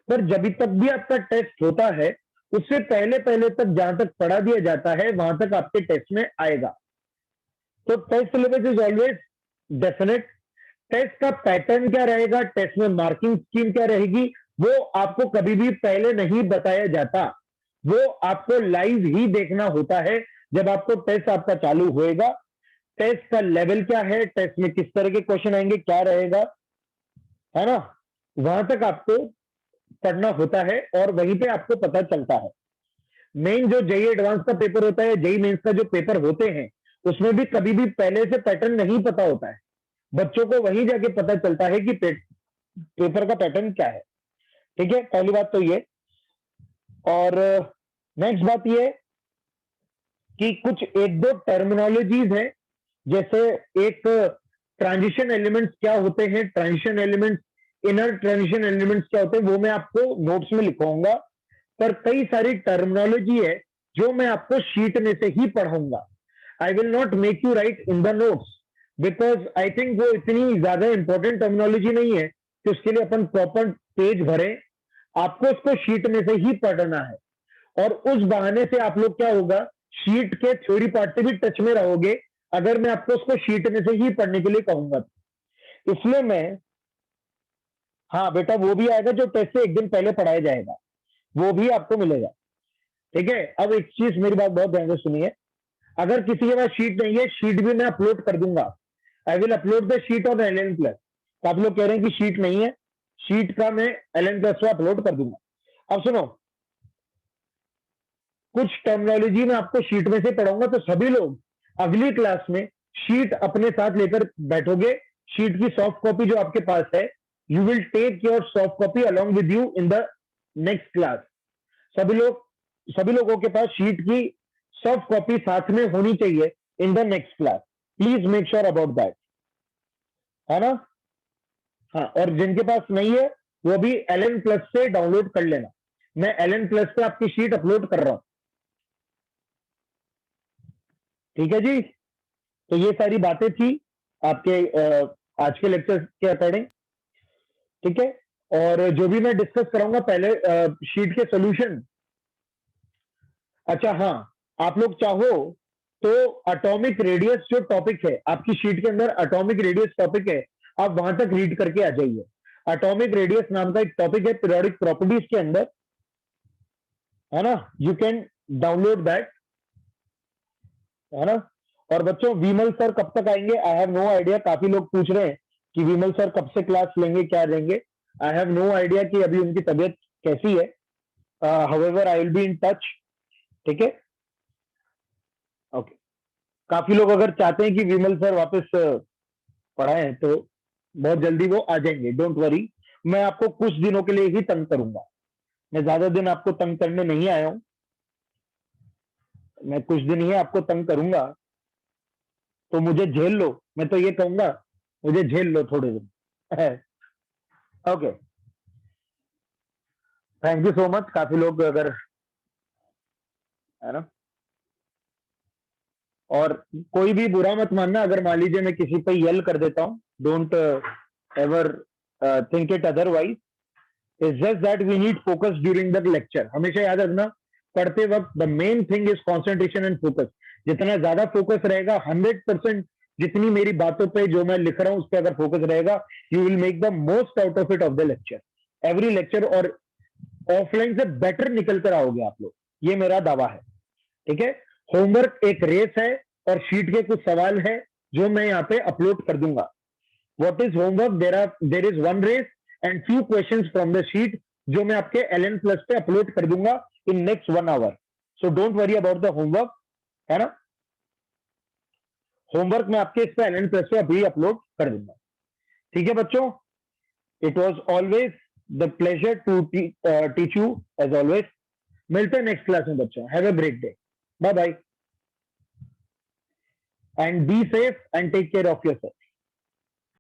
पर जब तक भी आपका टेस्ट होता है उससे पहले पहले तक जहां तक पढ़ा दिया जाता है वहां तक आपके टेस्ट में आएगा। तो test syllabus is always definite. Test का पैटर्न क्या रहेगा, टेस्ट में मार्किंग स्कीम क्या रहेगी, वो आपको कभी भी पहले नहीं बताया जाता। वो आपको लाइव ही देखना होता है जब आपको टेस्ट आपका चालू होएगा। टेस्ट का लेवल क्या है, टेस्ट में किस तरह के क्वेश्चन आएंगे, क्या रहेगा, है ना, वहां तक आपको पढ़ना होता है और वहीं पे आपको पता चलता है। मेन जो जेई एडवांस का पेपर होता है, जेई मेंस का जो पेपर होते हैं, उसमें भी कभी भी पहले से पैटर्न नहीं पता होता है। बच्चों को वहीं जाके पता चलता है कि पेपर का पैटर्न क्या है। ठीक है, पहली बात तो ये। और नेक्स्ट बात ये कि कुछ एक दो टर्मिनोलॉजीज हैं, जैसे एक ट्रांजिशन एलिमेंट्स क्या होते हैं, transition elements, inner transition elements क्या होते हैं, वो मैं आपको नोट्स में लिखवाऊंगा। पर कई सारी टर्मिनोलॉजी है जो मैं आपको शीट में से ही पढ़ाऊंगा। I will not make you right in the notes, because I think वो इतनी ज्यादा इंपॉर्टेंट टर्मिनोलॉजी नहीं है कि उसके लिए अपन प्रॉपर पेज भरें। आपको उसको शीट में से ही पढ़ना है, और उस बहाने से आप लोग क्या होगा, शीट के थ्योरी पार्ट से भी टच में रहोगे, अगर मैं आपको उसको शीट में से ही पढ़ने के लिए कहूंगा। इसलिए मैं, हाँ बेटा, वो भी आएगा जो टेस्ट से एक दिन पहले पढ़ाया जाएगा, वो भी आपको मिलेगा। ठीक है, अब एक चीज मेरी बात बहुत ध्यान से सुनिए। अगर किसी के पास शीट नहीं है, शीट भी मैं अपलोड कर दूंगा। I will upload the sheet on LN plus. तो आप लोग कह रहे हैं कि शीट नहीं है, शीट का मैं एलएन प्लस पर अपलोड कर दूंगा। अब सुनो, कुछ टर्मिनोलॉजी में आपको शीट में से पढ़ाऊंगा, तो सभी लोग अगली क्लास में शीट अपने साथ लेकर बैठोगे। शीट की सॉफ्ट कॉपी जो आपके पास है, you will take your soft copy along with you in the next class. सभी लोगों के पास शीट की सॉफ्ट कॉपी साथ में होनी चाहिए in the next class. Please make sure about that, है ना। हाँ, और जिनके पास नहीं है वो भी एलएन प्लस से डाउनलोड कर लेना। मैं एलएन प्लस पे आपकी शीट अपलोड कर रहा हूं। ठीक है जी, तो ये सारी बातें थी आपके आज के लेक्चर के अकॉर्डिंग। ठीक है, और जो भी मैं डिस्कस कराऊंगा पहले शीट के सॉल्यूशन। अच्छा हाँ, आप लोग चाहो तो एटॉमिक रेडियस जो टॉपिक है आपकी शीट के अंदर, एटॉमिक रेडियस टॉपिक है, आप वहां तक रीड करके आ जाइए। एटॉमिक रेडियस नाम का एक टॉपिक है पीरियोडिक प्रॉपर्टीज के अंदर, है ना, यू कैन डाउनलोड दैट, है ना। और बच्चों, विमल सर कब तक आएंगे, आई हैव नो आइडिया। काफी लोग पूछ रहे हैं कि विमल सर कब से क्लास लेंगे, क्या लेंगे। आई हैव नो आइडिया कि अभी उनकी तबीयत कैसी है। However I will be in touch. ठीक है, ओके। काफी लोग अगर चाहते हैं कि विमल सर वापस पढ़ाएं तो बहुत जल्दी वो आ जाएंगे, डोंट वरी। मैं आपको कुछ दिनों के लिए ही तंग करूंगा, मैं ज्यादा दिन आपको तंग करने नहीं आया हूं। मैं कुछ दिन ही आपको तंग करूंगा, तो मुझे झेल लो। मैं तो ये कहूंगा, मुझे झेल लो थोड़े दिन। Okay, thank you so much. काफी लोग अगर, है ना, और कोई भी बुरा मत मानना अगर मान लीजिए मैं किसी पे यल कर देता हूँ, don't ever think it otherwise. It's just that we need focus during the lecture. हमेशा याद रखना, पढ़ते वक्त the main thing is concentration and focus. जितना ज्यादा फोकस रहेगा, 100% जितनी मेरी बातों पे जो मैं लिख रहा हूँ उस पर अगर फोकस रहेगा, you will make the most out of it of the lecture. Every lecture, और ऑफलाइन से बेटर निकल कर आओगे आप लोग। ये मेरा दावा है, ठीक है। होमवर्क एक रेस है और शीट के कुछ सवाल है जो मैं यहाँ पे अपलोड कर दूंगा। What is homework? There is one race and few questions from the sheet जो मैं आपके LN Plus पे अपलोड कर दूंगा in next 1 hour. So don't worry about the homework, है ना। होमवर्क मैं आपके इस पे LN Plus पे अभी अपलोड कर दूंगा, ठीक है बच्चों। It was always the pleasure to teach you as always. मिलते हैं नेक्स्ट क्लास में बच्चों। Have a great day, bye bye and be safe and take care of yourself.